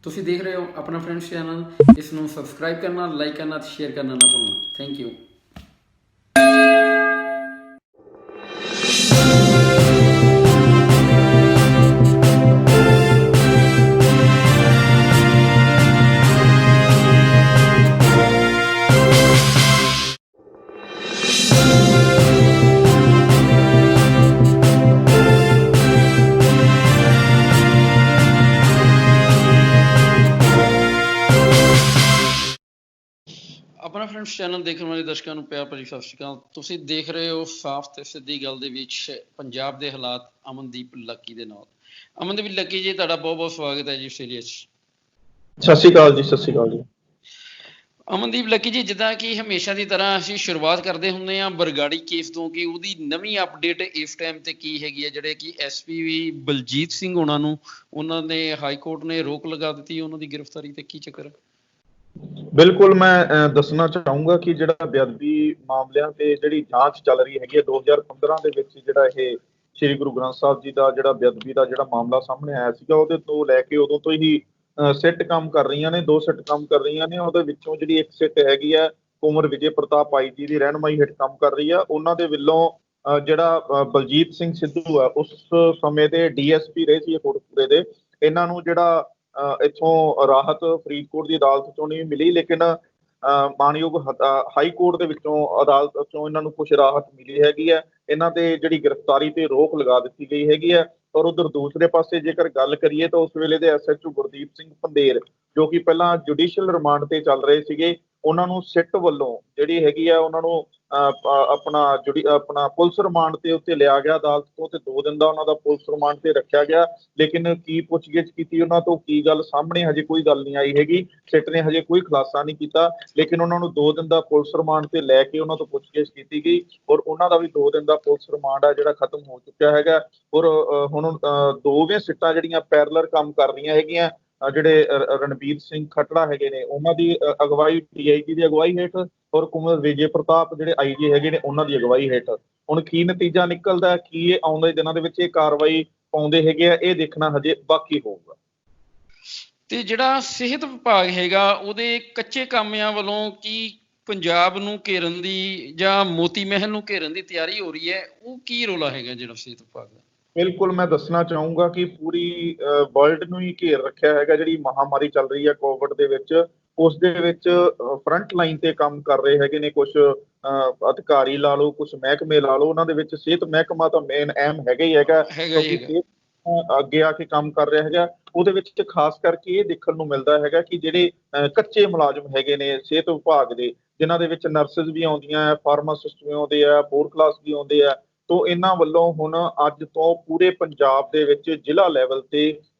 ਤੁਸੀਂ ਦੇਖ ਰਹੇ ਹੋ ਆਪਣਾ ਫਰੈਂਡਸ ਚੈਨਲ। ਇਸ ਨੂੰ ਸਬਸਕ੍ਰਾਈਬ ਕਰਨਾ, ਲਾਈਕ ਕਰਨਾ ਤੇ ਸ਼ੇਅਰ ਕਰਨਾ ਨਾ ਭੁੱਲਣਾ। Thank you. ਆਪਣਾ ਫਰੈਂਡਸ ਚੈਨਲ ਦੇਖਣ ਵਾਲੇ ਦਰਸ਼ਕਾਂ ਨੂੰ ਪਿਆਰ ਭਰੀ ਸਤਿ ਸ਼੍ਰੀ ਅਕਾਲ। ਤੁਸੀਂ ਦੇਖ ਰਹੇ ਹੋ ਸਾਫ਼ ਤੇ ਸਿੱਧੀ ਗੱਲ ਦੇ ਵਿੱਚ ਪੰਜਾਬ ਦੇ ਹਾਲਾਤ ਅਮਨਦੀਪ ਲੱਕੀ ਦੇ ਨਾਲ। ਅਮਨਦੀਪ ਲੱਕੀ ਜੀ, ਤੁਹਾਡਾ ਬਹੁਤ ਬਹੁਤ ਸਵਾਗਤ ਹੈ ਜੀ ਆਸਟ੍ਰੇਲੀਆ 'ਚ। ਸਤਿ ਸ਼੍ਰੀ ਅਕਾਲ ਜੀ। ਸਤਿ ਸ਼੍ਰੀ ਅਕਾਲ ਜੀ। ਅਮਨਦੀਪ ਲੱਕੀ ਜੀ, ਜਿੱਦਾਂ ਕਿ ਹਮੇਸ਼ਾ ਦੀ ਤਰ੍ਹਾਂ ਅਸੀਂ ਸ਼ੁਰੂਆਤ ਕਰਦੇ ਹੁੰਦੇ ਹਾਂ ਬਰਗਾੜੀ ਕੇਸ ਤੋਂ ਕਿ ਉਹਦੀ ਨਵੀਂ ਅਪਡੇਟ ਇਸ ਟਾਈਮ ਤੇ ਕੀ ਹੈਗੀ ਹੈ। ਜਿਹੜੇ ਕਿ ਐਸਪੀ ਬਲਜੀਤ ਸਿੰਘ ਉਹਨਾਂ ਨੇ ਹਾਈ ਕੋਰਟ ਨੇ ਰੋਕ ਲਗਾ ਦਿੱਤੀ ਉਹਨਾਂ ਦੀ ਗ੍ਰਿਫਤਾਰੀ ਤੇ, ਕੀ ਚੱਕਰ ਹੈ? ਬਿਲਕੁਲ, ਮੈਂ ਦੱਸਣਾ ਚਾਹੂੰਗਾ ਕਿ ਜਿਹੜਾ ਬੇਅਦਬੀ ਮਾਮਲਿਆਂ ਤੇ ਜਿਹੜੀ ਜਾਂਚ ਚੱਲ ਰਹੀ ਹੈਗੀ ਹੈ 2015 ਦੇ ਵਿੱਚ ਜਿਹੜਾ ਇਹ ਸ੍ਰੀ ਗੁਰੂ ਗ੍ਰੰਥ ਸਾਹਿਬ ਜੀ ਦਾ ਜਿਹੜਾ ਬੇਅਦਬੀ ਦਾ ਜਿਹੜਾ ਮਾਮਲਾ ਸਾਹਮਣੇ ਆਇਆ ਸੀਗਾ, ਉਹਦੇ ਤੋਂ ਲੈ ਕੇ ਉਦੋਂ ਤੋਂ ਹੀ ਸਿੱਟ ਕੰਮ ਕਰ ਰਹੀਆਂ ਨੇ। 2 ਸਿੱਟ ਕੰਮ ਕਰ ਰਹੀਆਂ ਨੇ। ਉਹਦੇ ਵਿੱਚੋਂ ਜਿਹੜੀ ਇੱਕ ਸਿੱਟ ਹੈਗੀ ਹੈ ਕੁੰਵਰ ਵਿਜੇ ਪ੍ਰਤਾਪ ਆਈ ਜੀ ਦੀ ਰਹਿਨਮਾਈ ਹੇਠ ਕੰਮ ਕਰ ਰਹੀ ਆ। ਉਹਨਾਂ ਦੇ ਵੱਲੋਂ ਜਿਹੜਾ ਬਲਜੀਤ ਸਿੰਘ ਸਿੱਧੂ ਆ, ਉਸ ਸਮੇਂ ਦੇ DSP ਰਹੇ ਸੀ ਕੋਟਕਪੂਰੇ ਦੇ, ਇਹਨਾਂ ਨੂੰ ਜਿਹੜਾ ਇੱਥੋਂ ਰਾਹਤ ਫਰੀਦਕੋਟ ਦੀ ਅਦਾਲਤ ਚੋਂ ਨਹੀਂ ਮਿਲੀ, ਲੇਕਿਨ ਮਾਣਯੋਗ ਹਾਈ ਕੋਰਟ ਦੇ ਵਿੱਚੋਂ ਅਦਾਲਤ ਚੋਂ ਇਹਨਾਂ ਨੂੰ ਕੁਝ ਰਾਹਤ ਮਿਲੀ ਹੈਗੀ ਹੈ। ਇਹਨਾਂ ਤੇ ਜਿਹੜੀ ਗ੍ਰਿਫਤਾਰੀ ਤੇ ਰੋਕ ਲਗਾ ਦਿੱਤੀ ਗਈ ਹੈਗੀ ਹੈ। ਔਰ ਉਧਰ ਦੂਸਰੇ ਪਾਸੇ ਜੇਕਰ ਗੱਲ ਕਰੀਏ ਤਾਂ ਉਸ ਵੇਲੇ ਦੇ SHO ਗੁਰਦੀਪ ਸਿੰਘ ਪੰਧੇਰ, ਜੋ ਕਿ ਪਹਿਲਾਂ ਜੁਡੀਸ਼ੀਅਲ ਰਿਮਾਂਡ ਤੇ ਚੱਲ ਰਹੇ ਸੀਗੇ, ਉਹਨਾਂ ਨੂੰ ਸਿੱਟ ਵੱਲੋਂ ਜਿਹੜੀ ਹੈਗੀ ਆ ਉਹਨਾਂ ਨੂੰ ਆਪਣਾ ਪੁਲਿਸ ਰਿਮਾਂਡ ਤੇ ਉੱਤੇ ਲਿਆ ਗਿਆ ਅਦਾਲਤ ਤੋਂ, ਤੇ 2 ਦਿਨ ਦਾ ਉਹਨਾਂ ਦਾ ਪੁਲਿਸ ਰਿਮਾਂਡ ਤੇ ਰੱਖਿਆ ਗਿਆ। ਲੇਕਿਨ ਕੀ ਪੁੱਛਗਿੱਛ ਕੀਤੀ ਉਹਨਾਂ ਤੋਂ, ਕੀ ਗੱਲ ਸਾਹਮਣੇ ਹਜੇ ਕੋਈ ਗੱਲ ਨਹੀਂ ਆਈ ਹੈਗੀ। ਸਿੱਟ ਨੇ ਹਜੇ ਕੋਈ ਖੁਲਾਸਾ ਨਹੀਂ ਕੀਤਾ, ਲੇਕਿਨ ਉਹਨਾਂ ਨੂੰ 2 ਦਿਨ ਦਾ ਪੁਲਿਸ ਰਿਮਾਂਡ ਤੇ ਲੈ ਕੇ ਉਹਨਾਂ ਤੋਂ ਪੁੱਛਗਿੱਛ ਕੀਤੀ ਗਈ ਔਰ ਉਹਨਾਂ ਦਾ ਵੀ 2 ਦਿਨ ਦਾ ਪੁਲਿਸ ਰਿਮਾਂਡ ਆ ਜਿਹੜਾ ਖਤਮ ਹੋ ਚੁੱਕਿਆ ਹੈਗਾ। ਔਰ ਹੁਣ ਦੋਵੇਂ ਸਿੱਟਾਂ ਜਿਹੜੀਆਂ ਪੈਰਲਰ ਕੰਮ ਕਰ ਰਹੀਆਂ ਹੈਗੀਆਂ। ਜਿਹੜੇ ਰਣਬੀਰ ਸਿੰਘ ਖੱਟੜਾ ਹੈਗੇ ਨੇ, ਉਹਨਾਂ ਦੀ ਅਗਵਾਈ DIG ਦੀ ਅਗਵਾਈ ਹੇਠ, ਔਰ ਕੁੰਵਰ ਵਿਜੇ ਪ੍ਰਤਾਪ ਜਿਹੜੇ IG ਹੈਗੇ ਨੇ, ਉਹਨਾਂ ਦੀ ਅਗਵਾਈ ਹੇਠ। ਹੁਣ ਕੀ ਨਤੀਜਾ ਨਿਕਲਦਾ, ਕੀ ਇਹ ਆਉਂਦੇ ਦਿਨਾਂ ਦੇ ਵਿੱਚ ਇਹ ਕਾਰਵਾਈ ਪਾਉਂਦੇ ਹੈਗੇ ਆ, ਇਹ ਦੇਖਣਾ ਹਜੇ ਬਾਕੀ ਹੋਊਗਾ। ਤੇ ਜਿਹੜਾ ਸਿਹਤ ਵਿਭਾਗ ਹੈਗਾ ਉਹਦੇ ਕੱਚੇ ਕਾਮਿਆਂ ਵੱਲੋਂ ਕੀ ਪੰਜਾਬ ਨੂੰ ਘੇਰਨ ਦੀ ਜਾਂ ਮੋਤੀ ਮਹਿਲ ਨੂੰ ਘੇਰਨ ਦੀ ਤਿਆਰੀ ਹੋ ਰਹੀ ਹੈ, ਉਹ ਕੀ ਰੌਲਾ ਹੈਗਾ ਜਿਹੜਾ ਸਿਹਤ ਵਿਭਾਗ ਦਾ? ਬਿਲਕੁਲ, ਮੈਂ ਦੱਸਣਾ ਚਾਹੂੰਗਾ ਕਿ ਪੂਰੀ ਵਰਲਡ ਨੂੰ ਹੀ ਘੇਰ ਰੱਖਿਆ ਹੈਗਾ। ਜਿਹੜੀ ਮਹਾਮਾਰੀ ਚੱਲ ਰਹੀ ਹੈ ਕੋਵਿਡ ਦੇ ਵਿੱਚ, ਉਸ ਦੇ ਵਿੱਚ ਫਰੰਟ ਲਾਈਨ ਤੇ ਕੰਮ ਕਰ ਰਹੇ ਹੈਗੇ ਨੇ ਕੁਝ ਅਧਿਕਾਰੀ ਲਾ ਲਓ, ਕੁਝ ਮਹਿਕਮੇ ਲਾ ਲਓ। ਉਹਨਾਂ ਦੇ ਵਿੱਚ ਸਿਹਤ ਮਹਿਕਮਾ ਤਾਂ ਮੇਨ ਅਹਿਮ ਹੈਗਾ ਹੀ ਹੈਗਾ, ਕਿਉਂਕਿ ਅੱਗੇ ਆ ਕੇ ਕੰਮ ਕਰ ਰਿਹਾ ਹੈਗਾ। ਉਹਦੇ ਵਿੱਚ ਖਾਸ ਕਰਕੇ ਇਹ ਦੇਖਣ ਨੂੰ ਮਿਲਦਾ ਹੈਗਾ ਕਿ ਜਿਹੜੇ ਕੱਚੇ ਮੁਲਾਜ਼ਮ ਹੈਗੇ ਨੇ ਸਿਹਤ ਵਿਭਾਗ ਦੇ, ਜਿਨ੍ਹਾਂ ਦੇ ਵਿੱਚ ਨਰਸਿਸ ਵੀ ਆਉਂਦੀਆਂ, ਫਾਰਮਾਸਿਸਟ ਵੀ ਆਉਂਦੇ ਆ, 4 ਕਲਾਸ ਵੀ ਆਉਂਦੇ ਆ, ਤੋਂ ਇਹਨਾਂ ਵੱਲੋਂ ਹੁਣ ਅੱਜ ਤੋਂ ਪੂਰੇ ਪੰਜਾਬ ਦੇ ਵਿੱਚ ਜ਼ਿਲ੍ਹਾ ਲੈਵਲ ਤੇ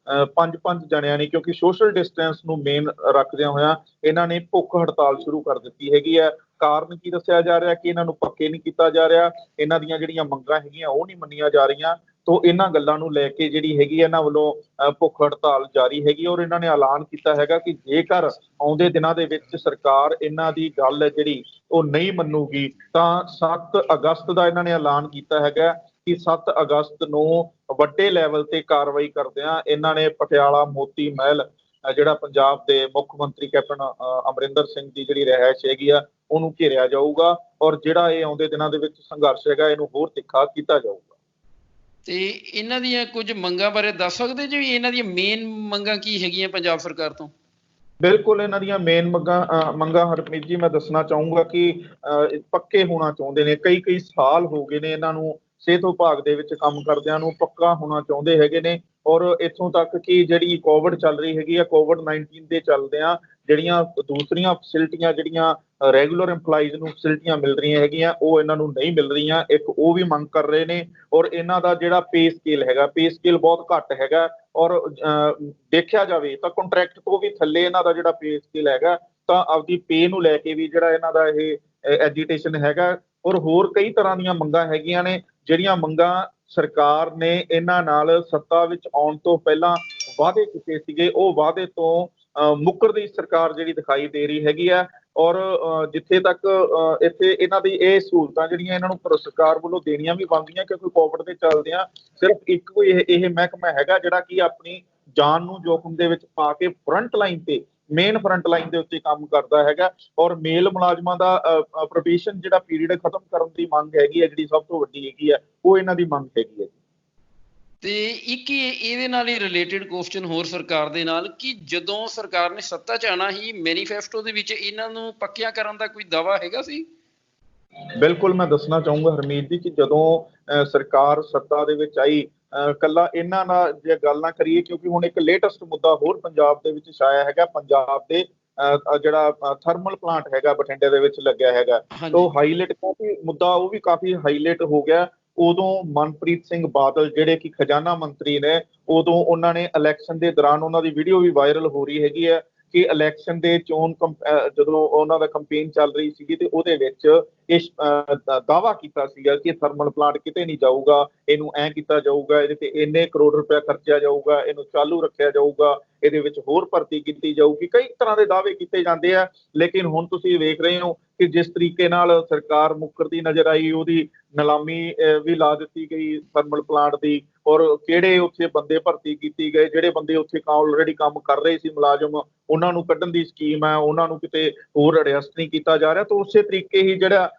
5-5 ਜਣਿਆਂ ਨੇ, ਕਿਉਂਕਿ ਸੋਸ਼ਲ ਡਿਸਟੈਂਸ ਨੂੰ ਮੇਨ ਰੱਖਦਿਆਂ ਹੋਇਆਂ, ਇਹਨਾਂ ਨੇ ਭੁੱਖ ਹੜਤਾਲ ਸ਼ੁਰੂ ਕਰ ਦਿੱਤੀ ਹੈਗੀ ਹੈ। ਕਾਰਨ ਕੀ ਦੱਸਿਆ ਜਾ ਰਿਹਾ ਕਿ ਇਹਨਾਂ ਨੂੰ ਪੱਕੇ ਨਹੀਂ ਕੀਤਾ ਜਾ ਰਿਹਾ, ਇਹਨਾਂ ਦੀਆਂ ਜਿਹੜੀਆਂ ਮੰਗਾਂ ਹੈਗੀਆਂ ਉਹ ਨਹੀਂ ਮੰਨੀਆਂ ਜਾ ਰਹੀਆਂ। ਤੋਂ ਇਹਨਾਂ ਗੱਲਾਂ ਨੂੰ ਲੈ ਕੇ ਜਿਹੜੀ ਹੈਗੀ ਇਹਨਾਂ ਵੱਲੋਂ ਭੁੱਖ ਹੜਤਾਲ ਜਾਰੀ ਹੈਗੀ। ਔਰ ਇਹਨਾਂ ਨੇ ਐਲਾਨ ਕੀਤਾ ਹੈਗਾ ਕਿ ਜੇਕਰ ਆਉਂਦੇ ਦਿਨਾਂ ਦੇ ਵਿੱਚ ਸਰਕਾਰ ਇਹਨਾਂ ਦੀ ਗੱਲ ਜਿਹੜੀ ਉਹ ਨਹੀਂ ਮੰਨੂਗੀ ਤਾਂ 7 ਅਗਸਤ ਦਾ ਇਹਨਾਂ ਨੇ ਐਲਾਨ ਕੀਤਾ ਹੈਗਾ ਕਿ 7 ਅਗਸਤ ਨੂੰ ਵੱਡੇ ਲੈਵਲ ਤੇ ਕਾਰਵਾਈ ਕਰਦਿਆਂ ਇਹਨਾਂ ਨੇ ਪਟਿਆਲਾ ਮੋਤੀ ਮਹਿਲ, ਜਿਹੜਾ ਪੰਜਾਬ ਦੇ ਮੁੱਖ ਮੰਤਰੀ ਕੈਪਟਨ ਅਮਰਿੰਦਰ ਸਿੰਘ ਦੀ ਜਿਹੜੀ ਰਿਹਾਇਸ਼ ਹੈਗੀ ਆ, ਉਹਨੂੰ ਘੇਰਿਆ ਜਾਊਗਾ। ਔਰ ਜਿਹੜਾ ਇਹ ਆਉਂਦੇ ਦਿਨਾਂ ਦੇ ਵਿੱਚ ਸੰਘਰਸ਼ ਹੈਗਾ ਇਹਨੂੰ ਹੋਰ ਤਿੱਖਾ ਕੀਤਾ ਜਾਊਗਾ। ਤੇ ਇਹਨਾਂ ਦੀਆਂ ਕੁਝ ਮੰਗਾਂ ਬਾਰੇ ਦੱਸ ਸਕਦੇ ਜੀ, ਇਹਨਾਂ ਦੀਆਂ ਮੇਨ ਮੰਗਾਂ ਕੀ ਹੈਗੀਆਂ ਪੰਜਾਬ ਸਰਕਾਰ ਤੋਂ? ਬਿਲਕੁਲ, ਇਹਨਾਂ ਦੀਆਂ ਮੇਨ ਮੰਗਾਂ ਹਰਪ੍ਰੀਤ ਜੀ, ਮੈਂ ਦੱਸਣਾ ਚਾਹੂੰਗਾ ਕਿ ਪੱਕੇ ਹੋਣਾ ਚਾਹੁੰਦੇ ਨੇ। ਕਈ ਸਾਲ ਹੋ ਗਏ ਨੇ ਇਹਨਾਂ ਨੂੰ ਸਿਹਤ ਵਿਭਾਗ ਦੇ ਵਿੱਚ ਕੰਮ ਕਰਦਿਆਂ ਨੂੰ, ਪੱਕਾ ਹੋਣਾ ਚਾਹੁੰਦੇ ਹੈਗੇ ਨੇ। ਔਰ ਇੱਥੋਂ ਤੱਕ ਕਿ ਜਿਹੜੀ ਕੋਵਿਡ ਚੱਲ ਰਹੀ ਹੈਗੀ ਆ, COVID-19 ਦੇ ਚੱਲਦਿਆਂ ਜਿਹੜੀਆਂ ਦੂਸਰੀਆਂ ਫੈਸਿਲਿਟੀਆਂ, ਜਿਹੜੀਆਂ ਰੈਗੂਲਰ EMPLOYEES ਨੂੰ ਫੈਸਿਲਿਟੀਆਂ ਮਿਲ ਰਹੀਆਂ ਹੈਗੀਆਂ, ਉਹ ਇਹਨਾਂ ਨੂੰ ਨਹੀਂ ਮਿਲ ਰਹੀਆਂ। ਇੱਕ ਉਹ ਵੀ ਮੰਗ ਕਰ ਰਹੇ ਨੇ। ਔਰ ਇਹਨਾਂ ਦਾ ਜਿਹੜਾ ਪੇ ਸਕੇਲ ਬਹੁਤ ਘੱਟ ਹੈਗਾ। ਔਰ ਦੇਖਿਆ ਜਾਵੇ ਤਾਂ ਕੰਟਰੈਕਟ ਤੋਂ ਵੀ ਥੱਲੇ ਇਹਨਾਂ ਦਾ ਜਿਹੜਾ ਪੇ ਸਕੇਲ ਹੈਗਾ। ਤਾਂ ਆਪਦੀ ਪੇ ਨੂੰ ਲੈ ਕੇ ਵੀ ਜਿਹੜਾ ਇਹਨਾਂ ਦਾ ਇਹ ਐਜੀਟੇਸ਼ਨ ਹੈਗਾ। ਔਰ ਹੋਰ ਕਈ ਤਰ੍ਹਾਂ ਦੀਆਂ ਮੰਗਾਂ ਹੈਗੀਆਂ ਨੇ, ਜਿਹੜੀਆਂ ਮੰਗਾਂ ਸਰਕਾਰ ਨੇ ਇਹਨਾਂ ਨਾਲ ਸੱਤਾ ਵਿੱਚ ਆਉਣ ਤੋਂ ਪਹਿਲਾਂ ਵਾਅਦੇ ਕੀਤੇ ਸੀਗੇ, ਉਹ ਵਾਅਦੇ ਤੋਂ ਮੁੱਕਰਦੀ ਸਰਕਾਰ ਜਿਹੜੀ ਦਿਖਾਈ ਦੇ ਰਹੀ ਹੈਗੀ ਆ। ਔਰ ਜਿੱਥੇ ਤੱਕ ਇੱਥੇ ਇਹਨਾਂ ਦੀ ਇਹ ਸਹੂਲਤਾਂ ਜਿਹੜੀਆਂ ਇਹਨਾਂ ਨੂੰ ਸਰਕਾਰ ਵੱਲੋਂ ਦੇਣੀਆਂ ਵੀ ਬਣਦੀਆਂ, ਕਿਉਂਕਿ ਕੋਵਿਡ ਦੇ ਚੱਲਦਿਆਂ ਸਿਰਫ ਇੱਕੋ ਇਹ ਮਹਿਕਮਾ ਹੈਗਾ ਜਿਹੜਾ ਕਿ ਆਪਣੀ ਜਾਨ ਨੂੰ ਜੋਖਮ ਦੇ ਵਿੱਚ ਪਾ ਕੇ ਫਰੰਟ ਲਾਈਨ ਤੇ ਮੇਨ ਫਰੰਟ ਲਾਈਨ ਦੇ ਉੱਤੇ ਕੰਮ ਕਰਦਾ ਹੈਗਾ। ਔਰ ਮੇਲ ਮੁਲਾਜ਼ਮਾਂ ਦਾ ਪ੍ਰੋਬੇਸ਼ਨ ਜਿਹੜਾ ਪੀਰੀਅਡ ਖਤਮ ਕਰਨ ਦੀ ਮੰਗ ਹੈਗੀ ਹੈ, ਜਿਹੜੀ ਸਭ ਤੋਂ ਵੱਡੀ ਹੈਗੀ ਹੈ, ਉਹ ਇਹਨਾਂ ਦੀ ਮੰਗ ਹੈਗੀ ਹੈ। ਤੇ ਇੱਕ ਇਹਦੇ ਨਾਲ ਹੀ ਰਿਲੇਟਡ ਕੁਐਸਚਨ ਹੋਰ ਸਰਕਾਰ ਦੇ ਨਾਲ, ਕਿ ਜਦੋਂ ਸਰਕਾਰ ਨੇ ਸੱਤਾ 'ਚ ਆਉਣਾ ਹੀ ਮੈਨੀਫੈਸਟੋ ਦੇ ਵਿੱਚ ਇਹਨਾਂ ਨੂੰ ਪੱਕਿਆਂ ਕਰਨ ਦਾ ਕੋਈ ਦਾਅਵਾ ਹੈਗਾ ਸੀ? ਬਿਲਕੁਲ, ਮੈਂ ਦੱਸਣਾ ਚਾਹੂੰਗਾ ਹਰਮੀਤ ਜੀ ਕਿ ਜਦੋਂ ਸਰਕਾਰ ਸੱਤਾ ਦੇ ਵਿੱਚ ਆਈ, ਕੱਲਾ ਇਹਨਾਂ ਨਾਲ ਜੇ ਗੱਲ ਨਾ ਕਰੀਏ, ਕਿਉਂਕਿ ਹੁਣ ਇੱਕ ਲੇਟੈਸਟ ਮੁੱਦਾ ਹੋਰ ਪੰਜਾਬ ਦੇ ਵਿੱਚ ਛਾਇਆ ਹੈਗਾ। ਪੰਜਾਬ ਦੇ ਜਿਹੜਾ ਥਰਮਲ ਪਲਾਂਟ ਹੈਗਾ ਬਠਿੰਡੇ ਦੇ ਵਿੱਚ ਲੱਗਿਆ ਹੈਗਾ, ਉਹ ਹਾਈਲਾਈਟ ਕਾਫੀ ਮੁੱਦਾ, ਉਹ ਵੀ ਕਾਫੀ ਹਾਈਲਾਈਟ ਹੋ ਗਿਆ। ਉਦੋਂ ਮਨਪ੍ਰੀਤ ਸਿੰਘ ਬਾਦਲ ਜਿਹੜੇ ਕਿ ਖਜ਼ਾਨਾ ਮੰਤਰੀ ਨੇ, ਉਦੋਂ ਉਹਨਾਂ ਨੇ ਇਲੈਕਸ਼ਨ ਦੇ ਦੌਰਾਨ, ਉਹਨਾਂ ਦੀ ਵੀਡੀਓ ਵੀ ਵਾਇਰਲ ਹੋ ਰਹੀ ਹੈਗੀ ਹੈ ਕਿ ਇਲੈਕਸ਼ਨ ਦੇ ਜਦੋਂ ਉਹਨਾਂ ਦਾ ਕੰਪੇਨ ਚੱਲ ਰਹੀ ਸੀਗੀ ਤੇ ਉਹਦੇ ਵਿੱਚ ਇਹ ਦਾਅਵਾ ਕੀਤਾ ਸੀਗਾ ਕਿ ਥਰਮਲ ਪਲਾਂਟ ਕਿਤੇ ਨਹੀਂ ਜਾਊਗਾ, ਇਹਨੂੰ ਐਂ ਕੀਤਾ ਜਾਊਗਾ, ਇਹਦੇ ਤੇ ਇੰਨੇ ਕਰੋੜ ਰੁਪਇਆ ਖਰਚਿਆ ਜਾਊਗਾ, ਇਹਨੂੰ ਚਾਲੂ ਰੱਖਿਆ ਜਾਊਗਾ, ਇਹਦੇ ਵਿੱਚ ਹੋਰ ਭਰਤੀ ਕੀਤੀ ਜਾਊਗੀ। ਕਈ ਤਰ੍ਹਾਂ ਦੇ ਦਾਅਵੇ ਕੀਤੇ ਜਾਂਦੇ ਆ, ਲੇਕਿਨ ਹੁਣ ਤੁਸੀਂ ਵੇਖ ਰਹੇ ਹੋ ਕਿ ਜਿਸ ਤਰੀਕੇ ਨਾਲ ਸਰਕਾਰ ਮੁੱਕਰਦੀ ਨਜ਼ਰ ਆਈ, ਉਹਦੀ ਨਿਲਾਮੀ ਵੀ ਲਾ ਦਿੱਤੀ ਗਈ ਥਰਮਲ ਪਲਾਂਟ ਦੀ, ਔਰ ਕਿਹੜੇ ਉੱਥੇ ਬੰਦੇ ਭਰਤੀ ਕੀਤੇ ਗਏ, ਜਿਹੜੇ ਬੰਦੇ ਉੱਥੇ ਆਲਰੇਡੀ ਕੰਮ ਕਰ ਰਹੇ ਸੀ ਮੁਲਾਜ਼ਮ, ਉਹਨਾਂ ਨੂੰ ਕੱਢਣ ਦੀ ਸਕੀਮ ਹੈ, ਉਹਨਾਂ ਨੂੰ ਕਿਤੇ ਹੋਰ ਅਡਜਸਟ ਨਹੀਂ ਕੀਤਾ ਜਾ ਰਿਹਾ। ਤਾਂ ਉਸੇ ਤਰੀਕੇ ਹੀ ਜਿਹੜਾ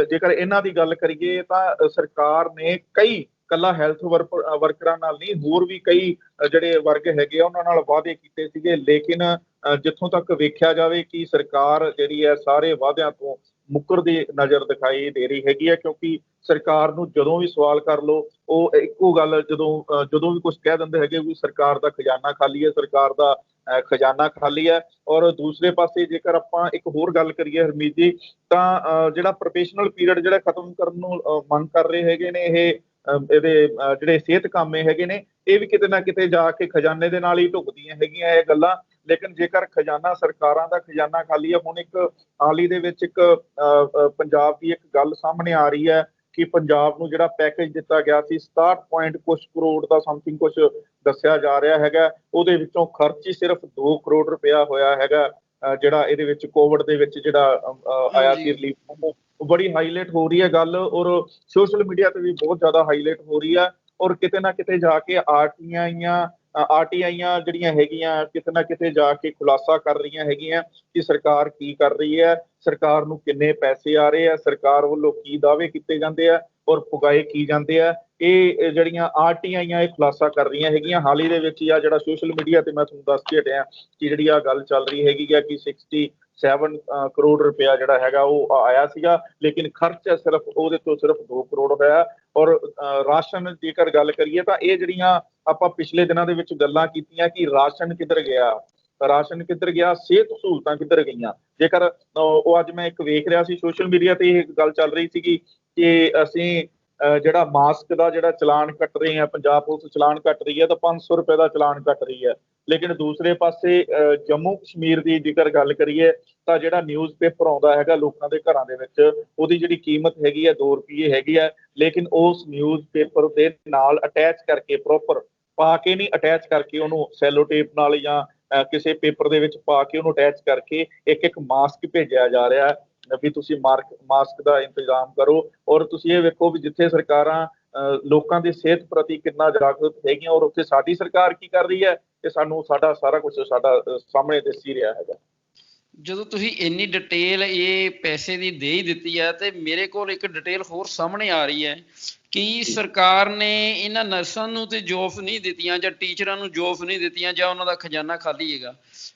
ਜੇਕਰ ਇਹਨਾਂ ਦੀ ਗੱਲ ਕਰੀਏ ਤਾਂ ਸਰਕਾਰ ਨੇ ਕਈ, ਕੱਲਾ ਹੈਲਥ ਵਰਕਰਾਂ ਨਾਲ ਨਹੀਂ, ਹੋਰ ਵੀ ਕਈ ਜਿਹੜੇ ਵਰਗ ਹੈਗੇ ਆ ਉਹਨਾਂ ਨਾਲ ਵਾਅਦੇ ਕੀਤੇ ਸੀਗੇ, ਲੇਕਿਨ ਜਿੱਥੋਂ ਤੱਕ ਵੇਖਿਆ ਜਾਵੇ ਕਿ ਸਰਕਾਰ ਜਿਹੜੀ ਹੈ ਸਾਰੇ ਵਾਅਦਿਆਂ ਤੋਂ ਮੁੱਕਰਦੀ ਨਜ਼ਰ ਦਿਖਾਈ ਦੇ ਰਹੀ ਹੈਗੀ ਹੈ। ਕਿਉਂਕਿ ਸਰਕਾਰ ਨੂੰ ਜਦੋਂ ਵੀ ਸਵਾਲ ਕਰ ਲਓ, ਉਹ ਇੱਕੋ ਗੱਲ, ਜਦੋਂ ਵੀ ਕੁਝ ਕਹਿ ਦਿੰਦੇ ਹੈਗੇ ਵੀ ਸਰਕਾਰ ਦਾ ਖਜ਼ਾਨਾ ਖਾਲੀ ਹੈ, ਸਰਕਾਰ ਦਾ ਖਜ਼ਾਨਾ ਖਾਲੀ ਹੈ। ਔਰ ਦੂਸਰੇ ਪਾਸੇ ਜੇਕਰ ਆਪਾਂ ਇੱਕ ਹੋਰ ਗੱਲ ਕਰੀਏ ਹਰਮੀਤ ਜੀ, ਤਾਂ ਜਿਹੜਾ ਪ੍ਰੋਫੈਸ਼ਨਲ ਪੀਰੀਅਡ ਜਿਹੜਾ ਖਤਮ ਕਰਨ ਨੂੰ ਮੰਗ ਕਰ ਰਹੇ ਹੈਗੇ ਨੇ, ਇਹ ਇਹਦੇ ਜਿਹੜੇ ਸਿਹਤ ਕਾਮੇ ਹੈਗੇ ਨੇ, ਇਹ ਵੀ ਕਿਤੇ ਨਾ ਕਿਤੇ ਜਾ ਕੇ ਖਜ਼ਾਨੇ ਦੇ ਨਾਲ ਹੀ ਢੁਕਦੀਆਂ ਹੈਗੀਆਂ ਇਹ ਗੱਲਾਂ। ਲੇਕਿਨ ਜੇਕਰ ਖਜ਼ਾਨਾ, ਸਰਕਾਰਾਂ ਦਾ ਖਜ਼ਾਨਾ ਖਾਲੀ ਹੈ, ਹੁਣ ਇੱਕ ਹਾਲ ਹੀ ਦੇ ਵਿੱਚ ਇੱਕ ਪੰਜਾਬ ਦੀ ਇੱਕ ਗੱਲ ਸਾਹਮਣੇ ਆ ਰਹੀ ਹੈ ਕਿ ਪੰਜਾਬ ਨੂੰ ਜਿਹੜਾ ਪੈਕੇਜ ਦਿੱਤਾ ਗਿਆ ਸੀ 67 ਪੁਆਇੰਟ ਕੁਛ ਕਰੋੜ ਦਾ, ਸਮਥਿੰਗ ਕੁਛ ਦੱਸਿਆ ਜਾ ਰਿਹਾ ਹੈਗਾ, ਉਹਦੇ ਵਿੱਚੋਂ ਖਰਚ ਹੀ ਸਿਰਫ 2 ਕਰੋੜ ਰੁਪਇਆ ਹੋਇਆ ਹੈਗਾ। ਜਿਹੜਾ ਇਹਦੇ ਵਿੱਚ ਕੋਵਿਡ ਦੇ ਵਿੱਚ ਜਿਹੜਾ ਆਇਆ ਸੀ ਰਿਲੀਫ, ਉਹ ਬੜੀ ਹਾਈਲਾਈਟ ਹੋ ਰਹੀ ਹੈ ਗੱਲ, ਔਰ ਸੋਸ਼ਲ ਮੀਡੀਆ ਤੇ ਵੀ ਬਹੁਤ ਜ਼ਿਆਦਾ ਹਾਈਲਾਈਟ ਹੋ ਰਹੀ ਹੈ। ਔਰ ਕਿਤੇ ਨਾ ਕਿਤੇ ਜਾ ਕੇ ਆਰਟੀਆਈਆਂ ਜਿਹੜੀਆਂ ਹੈਗੀਆਂ, ਕਿਤੇ ਨਾ ਕਿਤੇ ਜਾ ਕੇ ਖੁਲਾਸਾ ਕਰ ਰਹੀਆਂ ਹੈਗੀਆਂ ਕਿ ਸਰਕਾਰ ਕੀ ਕਰ ਰਹੀ ਹੈ, ਸਰਕਾਰ ਨੂੰ ਕਿੰਨੇ ਪੈਸੇ ਆ ਰਹੇ ਆ, ਸਰਕਾਰ ਵੱਲੋਂ ਕੀ ਦਾਅਵੇ ਕੀਤੇ ਜਾਂਦੇ ਆ ਔਰ ਪੁਗਾਏ ਕੀ ਜਾਂਦੇ ਆ। ਇਹ ਜਿਹੜੀਆਂ ਆਰਟੀਆਈਆਂ ਇਹ ਖੁਲਾਸਾ ਕਰ ਰਹੀਆਂ ਹੈਗੀਆਂ। ਹਾਲ ਹੀ ਦੇ ਵਿੱਚ ਆ ਜਿਹੜਾ ਸੋਸ਼ਲ ਮੀਡੀਆ ਤੇ ਮੈਂ ਤੁਹਾਨੂੰ ਦੱਸ ਕੇ ਹਟਿਆ ਕਿ ਜਿਹੜੀ ਆ ਗੱਲ ਚੱਲ ਰਹੀ ਹੈਗੀ ਆ ਕਿ 67 ਕਰੋੜ ਰੁਪਇਆ ਜਿਹੜਾ ਹੈਗਾ ਉਹ ਆਇਆ ਸੀਗਾ, ਲੇਕਿਨ ਖਰਚ ਸਿਰਫ ਉਹਦੇ ਤੋਂ ਸਿਰਫ 2 ਕਰੋੜ ਹੋਇਆ। ਔਰ ਰਾਸ਼ਨ ਜੇਕਰ ਗੱਲ ਕਰੀਏ ਤਾਂ ਇਹ ਜਿਹੜੀਆਂ ਆਪਾਂ ਪਿਛਲੇ ਦਿਨਾਂ ਦੇ ਵਿੱਚ ਗੱਲਾਂ ਕੀਤੀਆਂ ਕਿ ਰਾਸ਼ਨ ਕਿੱਧਰ ਗਿਆ, ਰਾਸ਼ਨ ਕਿੱਧਰ ਗਿਆ, ਸਿਹਤ ਸਹੂਲਤਾਂ ਕਿੱਧਰ ਗਈਆਂ। ਜੇਕਰ ਉਹ ਅੱਜ ਮੈਂ ਇੱਕ ਵੇਖ ਰਿਹਾ ਸੀ ਸੋਸ਼ਲ ਮੀਡੀਆ ਤੇ ਇਹ ਗੱਲ ਚੱਲ ਰਹੀ ਸੀਗੀ ਕਿ ਅਸੀਂ ਜਿਹੜਾ ਮਾਸਕ ਦਾ ਜਿਹੜਾ ਚਲਾਨ ਕੱਟ ਰਹੇ ਆ, ਪੰਜਾਬ ਪੁਲਿਸ ਚਲਾਨ ਕੱਟ ਰਹੀ ਹੈ ਤਾਂ 500 ਰੁਪਏ ਦਾ ਚਲਾਨ ਕੱਟ ਰਹੀ ਹੈ। ਲੇਕਿਨ ਦੂਸਰੇ ਪਾਸੇ ਜੰਮੂ ਕਸ਼ਮੀਰ ਦੀ ਜੇਕਰ ਗੱਲ ਕਰੀਏ ਤਾਂ ਜਿਹੜਾ ਨਿਊਜ਼ ਪੇਪਰ ਆਉਂਦਾ ਹੈਗਾ ਲੋਕਾਂ ਦੇ ਘਰਾਂ ਦੇ ਵਿੱਚ, ਉਹਦੀ ਜਿਹੜੀ ਕੀਮਤ ਹੈਗੀ ਹੈ 2 ਰੁਪਏ ਹੈਗੀ ਹੈ, ਲੇਕਿਨ ਉਸ ਨਿਊਜ਼ ਪੇਪਰ ਦੇ ਨਾਲ ਅਟੈਚ ਕਰਕੇ, ਪ੍ਰੋਪਰ ਪਾ ਕੇ ਨਹੀਂ, ਅਟੈਚ ਕਰਕੇ ਉਹਨੂੰ ਸੈਲੋ ਟੇਪ ਨਾਲ ਜਾਂ ਕਿਸੇ ਪੇਪਰ ਦੇ ਵਿੱਚ ਪਾ ਕੇ ਉਹਨੂੰ ਅਟੈਚ ਕਰਕੇ ਇੱਕ ਮਾਸਕ ਭੇਜਿਆ ਜਾ ਰਿਹਾ ਵੀ ਤੁਸੀਂ ਮਾਸਕ ਦਾ ਇੰਤਜ਼ਾਮ ਕਰੋ। ਔਰ ਤੁਸੀਂ ਇਹ ਵੇਖੋ ਵੀ ਜਿੱਥੇ ਸਰਕਾਰਾਂ ਲੋਕਾਂ ਦੀ ਸਿਹਤ ਪ੍ਰਤੀ ਕਿੰਨਾ ਜਾਗਰੂਕ ਹੈਗੀਆਂ, ਔਰ ਉੱਥੇ ਸਾਡੀ ਸਰਕਾਰ ਕੀ ਕਰ ਰਹੀ ਹੈ, ਤੇ ਸਾਨੂੰ ਸਾਡਾ ਸਾਰਾ ਕੁਝ ਸਾਡਾ ਸਾਹਮਣੇ ਦਿਸ ਹੀ ਰਿਹਾ ਹੈਗਾ। ਜਦੋਂ ਤੁਸੀਂ ਇੰਨੀ ਡਿਟੇਲ ਇਹ ਪੈਸੇ ਦੀ ਦੇ ਹੀ ਦਿੱਤੀ ਹੈ, ਤੇ ਮੇਰੇ ਕੋਲ ਇੱਕ ਡਿਟੇਲ ਹੋਰ ਸਾਹਮਣੇ ਆ ਰਹੀ ਹੈ ਕਿ ਸਰਕਾਰ ਨੇ ਇਹਨਾਂ ਨਰਸਾਂ ਨੂੰ ਤੇ ਜੋਬ ਨਹੀਂ ਦਿੱਤੀਆਂ, ਜਾਂ ਟੀਚਰਾਂ ਨੂੰ ਜੋਬ ਨਹੀਂ ਦਿੱਤੀਆਂ, ਜਾਂ ਉਹਨਾਂ ਦਾ ਖਜ਼ਾਨਾ ਖਾਲੀ ਹੈਗਾ।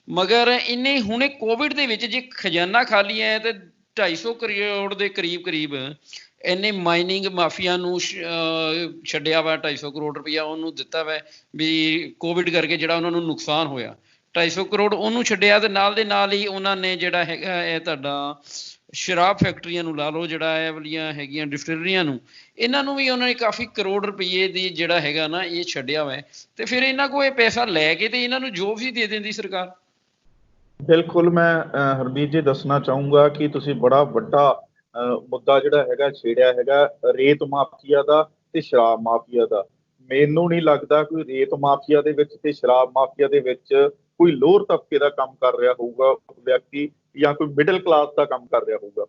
ਮਗਰ ਇਹਨੇ ਹੁਣੇ ਕੋਵਿਡ ਦੇ ਵਿੱਚ ਜੇ ਖਜ਼ਾਨਾ ਖਾਲੀ ਹੈ ਤੇ 250 ਕਰੋੜ ਦੇ ਕਰੀਬ ਇਹਨੇ ਮਾਈਨਿੰਗ ਮਾਫੀਆ ਨੂੰ ਛੱਡਿਆ ਵਾ, 250 ਕਰੋੜ ਰੁਪਇਆ ਉਹਨੂੰ ਦਿੱਤਾ ਵਾ ਵੀ ਕੋਵਿਡ ਕਰਕੇ ਜਿਹੜਾ ਉਹਨਾਂ ਨੂੰ ਨੁਕਸਾਨ ਹੋਇਆ, 250 ਕਰੋੜ ਉਹਨੂੰ ਛੱਡਿਆ। ਤੇ ਨਾਲ ਦੇ ਨਾਲ ਹੀ ਉਹਨਾਂ ਨੇ ਜਿਹੜਾ ਹੈਗਾ ਇਹ ਤੁਹਾਡਾ ਸ਼ਰਾਬ ਫੈਕਟਰੀਆਂ ਨੂੰ ਲਾ ਲਓ, ਜਿਹੜਾ ਇਹ ਵਾਲੀਆਂ ਹੈਗੀਆਂ ਡਿਸਟਿਲਰੀਆਂ ਨੂੰ, ਇਹਨਾਂ ਨੂੰ ਵੀ ਉਹਨਾਂ ਨੇ ਕਾਫੀ ਕਰੋੜ ਰੁਪਏ ਦੀ ਜਿਹੜਾ ਹੈਗਾ ਨਾ ਇਹ ਛੱਡਿਆ ਵਾ। ਤੇ ਫਿਰ ਇਹਨਾਂ ਕੋਲ ਇਹ ਪੈਸਾ ਲੈ ਕੇ ਤੇ ਇਹਨਾਂ ਨੂੰ ਜੋਬ ਹੀ ਦੇ ਦਿੰਦੀ ਸਰਕਾਰ। ਬਿਲਕੁਲ, ਮੈਂ ਹਰਮੀਤ ਜੀ ਦੱਸਣਾ ਚਾਹੂੰਗਾ ਕਿ ਤੁਸੀਂ ਬੜਾ ਵੱਡਾ ਮੁੱਦਾ ਜਿਹੜਾ ਹੈਗਾ ਛੇੜਿਆ ਹੈਗਾ, ਰੇਤ ਮਾਫੀਆ ਦਾ ਤੇ ਸ਼ਰਾਬ ਮਾਫੀਆ ਦਾ। ਮੈਨੂੰ ਨਹੀਂ ਲੱਗਦਾ ਕੋਈ ਰੇਤ ਮਾਫੀਆ ਦੇ ਵਿੱਚ ਤੇ ਸ਼ਰਾਬ ਮਾਫੀਆ ਦੇ ਵਿੱਚ ਕੋਈ ਲੋਅਰ ਤਬਕੇ ਦਾ ਕੰਮ ਕਰ ਰਿਹਾ ਹੋਊਗਾ ਵਿਅਕਤੀ, ਜਾਂ ਕੋਈ ਮਿਡਲ ਕਲਾਸ ਦਾ ਕੰਮ ਕਰ ਰਿਹਾ ਹੋਊਗਾ,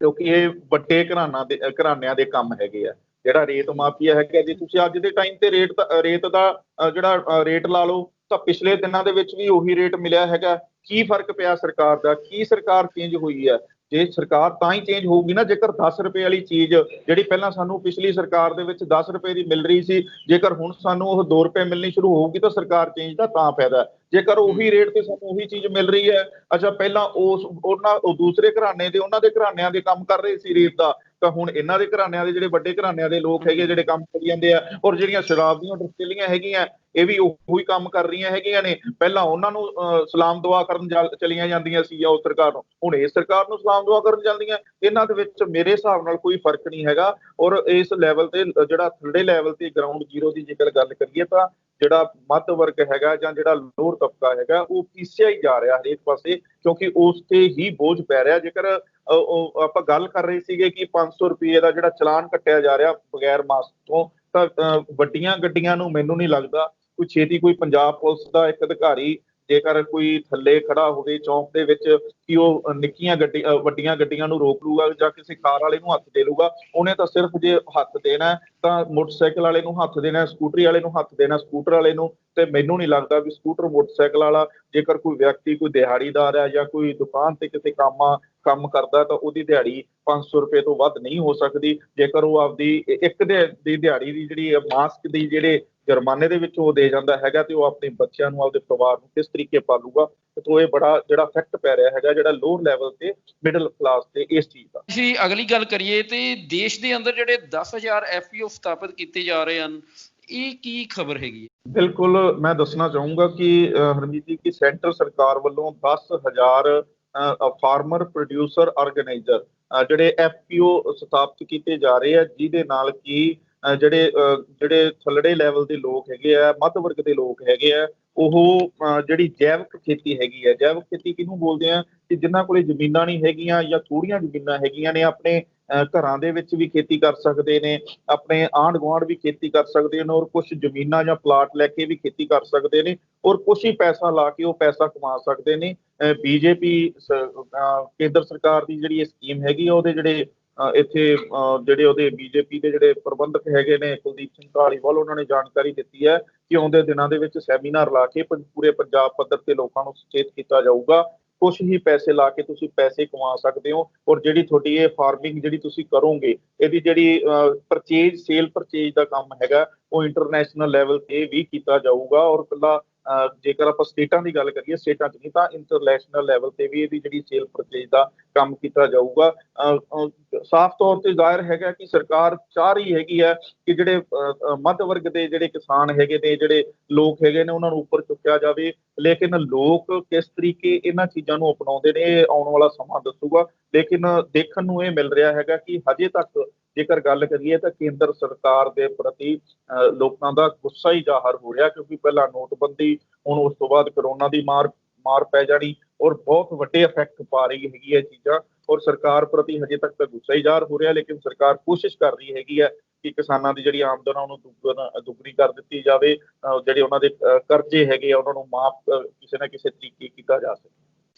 ਕਿਉਂਕਿ ਇਹ ਵੱਡੇ ਘਰਾਣਿਆਂ ਦੇ ਕੰਮ ਹੈਗੇ ਆ। ਜਿਹੜਾ ਰੇਤ ਮਾਫੀਆ ਹੈਗਾ, ਜੇ ਤੁਸੀਂ ਅੱਜ ਦੇ ਟਾਈਮ ਤੇ ਰੇਤ ਦਾ ਜਿਹੜਾ ਰੇਟ ਲਾ ਲਓ, ਤਾਂ ਪਿਛਲੇ ਦਿਨਾਂ ਦੇ ਵਿੱਚ ਵੀ ਉਹੀ ਰੇਟ ਮਿਲਿਆ ਹੈਗਾ। ਕੀ ਫਰਕ ਪਿਆ ਸਰਕਾਰ ਦਾ? ਕੀ ਸਰਕਾਰ ਚੇਂਜ ਹੋਈ ਹੈ? ਜੇ ਸਰਕਾਰ ਤਾਂ ਹੀ ਚੇਂਜ ਹੋਊਗੀ ਨਾ ਜੇਕਰ 10 ਰੁਪਏ ਵਾਲੀ ਚੀਜ਼ ਜਿਹੜੀ ਪਹਿਲਾਂ ਸਾਨੂੰ ਪਿਛਲੀ ਸਰਕਾਰ ਦੇ ਵਿੱਚ 10 ਰੁਪਏ ਦੀ ਮਿਲ ਰਹੀ ਸੀ, ਜੇਕਰ ਹੁਣ ਸਾਨੂੰ ਉਹ 2 ਰੁਪਏ ਮਿਲਣੀ ਸ਼ੁਰੂ ਹੋਊਗੀ ਤਾਂ ਸਰਕਾਰ ਚੇਂਜ ਦਾ ਤਾਂ ਫਾਇਦਾ ਹੈ। ਜੇਕਰ ਉਹੀ ਰੇਟ ਤੇ ਸਾਨੂੰ ਉਹੀ ਚੀਜ਼ ਮਿਲ ਰਹੀ ਹੈ, ਅੱਛਾ ਪਹਿਲਾਂ ਉਹ ਦੂਸਰੇ ਘਰਾਣੇ ਦੇ ਉਹਨਾਂ ਦੇ ਘਰਾਣਿਆਂ ਦੇ ਕੰਮ ਕਰ ਰਹੇ ਸੀ ਰੇਟ ਦਾ, ਤਾਂ ਹੁਣ ਇਹਨਾਂ ਦੇ ਘਰਾਣਿਆਂ ਦੇ ਜਿਹੜੇ ਵੱਡੇ ਘਰਾਣਿਆਂ ਦੇ ਲੋਕ ਹੈਗੇ ਜਿਹੜੇ ਕੰਮ ਕਰੀ ਜਾਂਦੇ ਆ, ਔਰ ਜਿਹੜੀਆਂ ਸ਼ਰਾਬ ਦੀਆਂ ਡਿਸਟਿਲੀਆਂ ਹੈਗੀਆਂ ਇਹ ਵੀ ਉਹੀ ਕੰਮ ਕਰ ਰਹੀਆਂ ਹੈਗੀਆਂ ਨੇ। ਪਹਿਲਾਂ ਉਹਨਾਂ ਨੂੰ ਸਲਾਮ ਦੁਆ ਕਰਨ ਚਲੀਆਂ ਜਾਂਦੀਆਂ ਸੀ ਉਸ ਸਰਕਾਰ ਨੂੰ, ਹੁਣ ਇਸ ਸਰਕਾਰ ਨੂੰ ਸਲਾਮ ਦੁਆ ਕਰਨ ਜਾਂਦੀਆਂ। ਇਹਨਾਂ ਦੇ ਵਿੱਚ ਮੇਰੇ ਹਿਸਾਬ ਨਾਲ ਕੋਈ ਫਰਕ ਨਹੀਂ ਹੈਗਾ। ਔਰ ਇਸ ਲੈਵਲ ਤੇ ਜਿਹੜਾ ਥੱਲੇ ਲੈਵਲ ਤੇ ਗਰਾਊਂਡ ਜ਼ੀਰੋ ਦੀ ਜੇਕਰ ਗੱਲ ਕਰੀਏ ਤਾਂ ਜਿਹੜਾ ਮੱਧ ਵਰਗ ਹੈਗਾ ਜਾਂ ਜਿਹੜਾ ਲੋਅਰ ਤਬਕਾ ਹੈਗਾ ਉਹ ਪੀਸਿਆ ਹੀ ਜਾ ਰਿਹਾ ਹਰੇਕ ਪਾਸੇ, ਕਿਉਂਕਿ ਉਸ ਤੇ ਹੀ ਬੋਝ ਪੈ ਰਿਹਾ। ਜੇਕਰ ਆਪਾਂ ਗੱਲ ਕਰ ਰਹੇ ਸੀਗੇ ਕਿ 500 ਰੁਪਏ ਦਾ ਜਿਹੜਾ ਚਲਾਨ ਕੱਟਿਆ ਜਾ ਰਿਹਾ ਬਗੈਰ ਮਾਸਕ ਤੋਂ, ਤਾਂ ਵੱਡੀਆਂ ਗੱਡੀਆਂ ਨੂੰ ਮੈਨੂੰ ਨਹੀਂ ਲੱਗਦਾ ਕੋਈ ਛੇਤੀ ਕੋਈ ਪੰਜਾਬ ਪੁਲਿਸ ਦਾ ਇੱਕ ਅਧਿਕਾਰੀ ਜੇਕਰ ਕੋਈ ਥੱਲੇ ਖੜਾ ਹੋਵੇ ਚੌਂਕ ਦੇ ਵਿੱਚ ਕਿ ਉਹ ਨਿੱਕੀਆਂ ਵੱਡੀਆਂ ਗੱਡੀਆਂ ਨੂੰ ਰੋਕ ਲੂਗਾ ਜਾਂ ਕਿਸੇ ਕਾਰ ਵਾਲੇ ਨੂੰ ਹੱਥ ਦੇ ਲੂਗਾ। ਉਹਨੇ ਤਾਂ ਸਿਰਫ ਜੇ ਹੱਥ ਦੇਣਾ ਤਾਂ ਮੋਟਰਸਾਈਕਲ ਵਾਲੇ ਨੂੰ ਹੱਥ ਦੇਣਾ, ਸਕੂਟਰੀ ਵਾਲੇ ਨੂੰ ਹੱਥ ਦੇਣਾ, ਸਕੂਟਰ ਵਾਲੇ ਨੂੰ। ਤੇ ਮੈਨੂੰ ਨਹੀਂ ਲੱਗਦਾ ਵੀ ਸਕੂਟਰ ਮੋਟਰਸਾਈਕਲ ਵਾਲਾ ਜੇਕਰ ਕੋਈ ਵਿਅਕਤੀ ਕੋਈ ਦਿਹਾੜੀਦਾਰ ਹੈ ਜਾਂ ਕੋਈ ਦੁਕਾਨ ਤੇ ਕਿਸੇ ਕੰਮ ਕਰਦਾ ਤਾਂ ਉਹਦੀ ਦਿਹਾੜੀ 500 ਰੁਪਏ ਤੋਂ ਵੱਧ ਨਹੀਂ ਹੋ ਸਕਦੀ। ਜੇਕਰ ਉਹ ਆਪਦੀ ਇੱਕ ਦੀ ਦਿਹਾੜੀ ਦੀ ਜਿਹੜੀ ਮਾਸਕ ਦੀ ਜਿਹੜੇ ਜੁਰਮਾਨੇ ਦੇ ਵਿੱਚ ਉਹ ਦੇ ਜਾਂਦਾ ਹੈਗਾ ਤੇ ਉਹ ਆਪਣੇ ਬੱਚਿਆਂ ਨੂੰ ਆਪਦੇ ਪਰਿਵਾਰ ਨੂੰ ਕਿਸ ਤਰੀਕੇ ਪਾਲੂਗਾ। ਤੋਂ ਇਹ ਬੜਾ ਜਿਹੜਾ ਇਫੈਕਟ ਪੈ ਰਿਹਾ ਹੈਗਾ ਜਿਹੜਾ ਲੋਅਰ ਲੈਵਲ ਤੇ ਮਿਡਲ ਕਲਾਸ ਤੇ ਇਸ ਚੀਜ਼ ਦਾ। ਅਸੀਂ ਅਗਲੀ ਗੱਲ ਕਰੀਏ ਤੇ ਦੇਸ਼ ਦੇ ਅੰਦਰ ਜਿਹੜੇ 10,000 FPO ਸਥਾਪਿਤ ਕੀਤੇ ਜਾ ਰਹੇ ਹਨ, ਇਹ ਕੀ ਖਬਰ ਹੈਗੀ? ਬਿਲਕੁਲ ਮੈਂ ਦੱਸਣਾ ਚਾਹੂੰਗਾ ਕਿ ਹਰਮੀਤ ਜੀ ਕਿ ਸੈਂਟਰ ਸਰਕਾਰ ਵੱਲੋਂ 10,000 ਫਾਰਮਰ ਪ੍ਰੋਡਿਊਸਰ ਆਰਗੇਨਾਈਜ਼ਰ ਜਿਹੜੇ FPO ਸਥਾਪਿਤ ਕੀਤੇ ਜਾ ਰਹੇ ਆ, ਜਿਹਦੇ ਨਾਲ ਕਿ ਜਿਹੜੇ ਥੱਲੜੇ ਲੈਵਲ ਦੇ ਲੋਕ ਹੈਗੇ ਆ, ਮੱਧ ਵਰਗ ਦੇ ਲੋਕ ਹੈਗੇ ਆ, ਉਹ ਜਿਹੜੀ ਜੈਵਿਕ ਖੇਤੀ ਹੈਗੀ ਹੈ, ਜੈਵਿਕ ਖੇਤੀ ਕਿਹਨੂੰ ਬੋਲਦੇ ਆ ਕਿ ਜਿਨ੍ਹਾਂ ਕੋਲੇ ਜ਼ਮੀਨਾਂ ਨਹੀਂ ਹੈਗੀਆਂ ਜਾਂ ਥੋੜ੍ਹੀਆਂ ਜ਼ਮੀਨਾਂ ਹੈਗੀਆਂ ਨੇ, ਆਪਣੇ ਘਰਾਂ ਦੇ ਵਿੱਚ ਵੀ ਖੇਤੀ ਕਰ ਸਕਦੇ ਨੇ, ਆਪਣੇ ਆਂਢ ਗੁਆਂਢ ਵੀ ਖੇਤੀ ਕਰ ਸਕਦੇ ਨੇ, ਔਰ ਕੁਛ ਜ਼ਮੀਨਾਂ ਜਾਂ ਪਲਾਟ ਲੈ ਕੇ ਵੀ ਖੇਤੀ ਕਰ ਸਕਦੇ ਨੇ, ਔਰ ਕੁਛ ਹੀ ਪੈਸਾ ਲਾ ਕੇ ਉਹ ਪੈਸਾ ਕਮਾ ਸਕਦੇ ਨੇ। BJP ਕੇਂਦਰ ਸਰਕਾਰ ਦੀ ਜਿਹੜੀ ਇਹ ਸਕੀਮ ਹੈਗੀ ਆ, ਉਹਦੇ ਜਿਹੜੇ ਇੱਥੇ ਜਿਹੜੇ ਉਹਦੇ BJP ਦੇ ਜਿਹੜੇ ਪ੍ਰਬੰਧਕ ਹੈਗੇ ਨੇ ਕੁਲਦੀਪ ਸਿੰਘ ਧਾਲੀਵਾਲ, ਉਹਨਾਂ ਨੇ ਜਾਣਕਾਰੀ ਦਿੱਤੀ ਹੈ ਕਿ ਆਉਂਦੇ ਦਿਨਾਂ ਦੇ ਵਿੱਚ ਸੈਮੀਨਾਰ ਲਾ ਕੇ ਪੂਰੇ ਪੰਜਾਬ ਪੱਧਰ ਤੇ ਲੋਕਾਂ ਨੂੰ ਸੁਚੇਤ ਕੀਤਾ ਜਾਊਗਾ। ਕੁਛ ਹੀ ਪੈਸੇ ਲਾ ਕੇ ਤੁਸੀਂ ਪੈਸੇ ਕਮਾ ਸਕਦੇ ਹੋ, ਔਰ ਜਿਹੜੀ ਤੁਹਾਡੀ ਇਹ ਫਾਰਮਿੰਗ ਜਿਹੜੀ ਤੁਸੀਂ ਕਰੋਗੇ, ਇਹਦੀ ਜਿਹੜੀ ਸੇਲ ਪਰਚੇਜ ਦਾ ਕੰਮ ਹੈਗਾ ਉਹ ਇੰਟਰਨੈਸ਼ਨਲ ਲੈਵਲ ਤੇ ਵੀ ਕੀਤਾ ਜਾਊਗਾ। ਔਰ ਇਕੱਲਾ ਜੇਕਰ ਆਪਾਂ ਸਟੇਟਾਂ ਦੀ ਗੱਲ ਕਰੀਏ, ਸਟੇਟਾਂ 'ਚ ਨਹੀਂ ਤਾਂ ਇੰਟਰਨੈਸ਼ਨਲ ਲੈਵਲ ਤੇ ਵੀ ਇਹਦੀ ਜਿਹੜੀ ਸੇਲ ਪਰਚੇਜ ਦਾ ਕੰਮ ਕੀਤਾ ਜਾਊਗਾ। ਸਾਫ਼ ਤੌਰ ਤੇ ਜ਼ਾਹਿਰ ਹੈਗਾ ਕਿ ਸਰਕਾਰ ਚਾਹ ਰਹੀ ਹੈਗੀ ਹੈ ਕਿ ਜਿਹੜੇ ਮੱਧ ਵਰਗ ਦੇ ਜਿਹੜੇ ਕਿਸਾਨ ਹੈਗੇ ਨੇ, ਜਿਹੜੇ ਲੋਕ ਹੈਗੇ ਨੇ, ਉਹਨਾਂ ਨੂੰ ਉੱਪਰ ਚੁੱਕਿਆ ਜਾਵੇ। ਲੇਕਿਨ ਲੋਕ ਕਿਸ ਤਰੀਕੇ ਇਹਨਾਂ ਚੀਜ਼ਾਂ ਨੂੰ ਅਪਣਾਉਂਦੇ ਨੇ ਇਹ ਆਉਣ ਵਾਲਾ ਸਮਾਂ ਦੱਸੂਗਾ। ਲੇਕਿਨ ਦੇਖਣ ਨੂੰ ਇਹ ਮਿਲ ਰਿਹਾ ਹੈਗਾ ਕਿ ਹਜੇ ਤੱਕ ਜੇਕਰ ਗੱਲ ਕਰੀਏ ਤਾਂ ਕੇਂਦਰ ਸਰਕਾਰ ਦੇ ਪ੍ਰਤੀ ਲੋਕਾਂ ਦਾ ਗੁੱਸਾ ਹੀ ਜ਼ਾਹਰ ਹੋ ਰਿਹਾ, ਕਿਉਂਕਿ ਪਹਿਲਾਂ ਨੋਟਬੰਦੀ, ਹੁਣ ਉਸ ਤੋਂ ਬਾਅਦ ਕਰੋਨਾ ਦੀ ਮਾਰ ਪੈ ਜਾਣੀ, ਔਰ ਬਹੁਤ ਵੱਡੇ ਇਫੈਕਟ ਪਾ ਰਹੀ ਹੈਗੀ ਹੈ ਚੀਜ਼ਾਂ। ਔਰ ਸਰਕਾਰ ਪ੍ਰਤੀ ਹਜੇ ਤੱਕ ਤਾਂ ਗੁੱਸਾ ਹੀ ਜ਼ਾਹਰ ਹੋ ਰਿਹਾ, ਲੇਕਿਨ ਸਰਕਾਰ ਕੋਸ਼ਿਸ਼ ਕਰ ਰਹੀ ਹੈਗੀ ਹੈ ਕਿ ਕਿਸਾਨਾਂ ਦੀ ਜਿਹੜੀ ਆਮਦਨ ਆ ਉਹਨੂੰ ਦੁੱਗਣੀ ਕਰ ਦਿੱਤੀ ਜਾਵੇ, ਜਿਹੜੇ ਉਹਨਾਂ ਦੇ ਕਰਜ਼ੇ ਹੈਗੇ ਆ ਉਹਨਾਂ ਨੂੰ ਮਾਫ ਕਿਸੇ ਨਾ ਕਿਸੇ ਤਰੀਕੇ ਕੀਤਾ ਜਾ ਸਕੇ।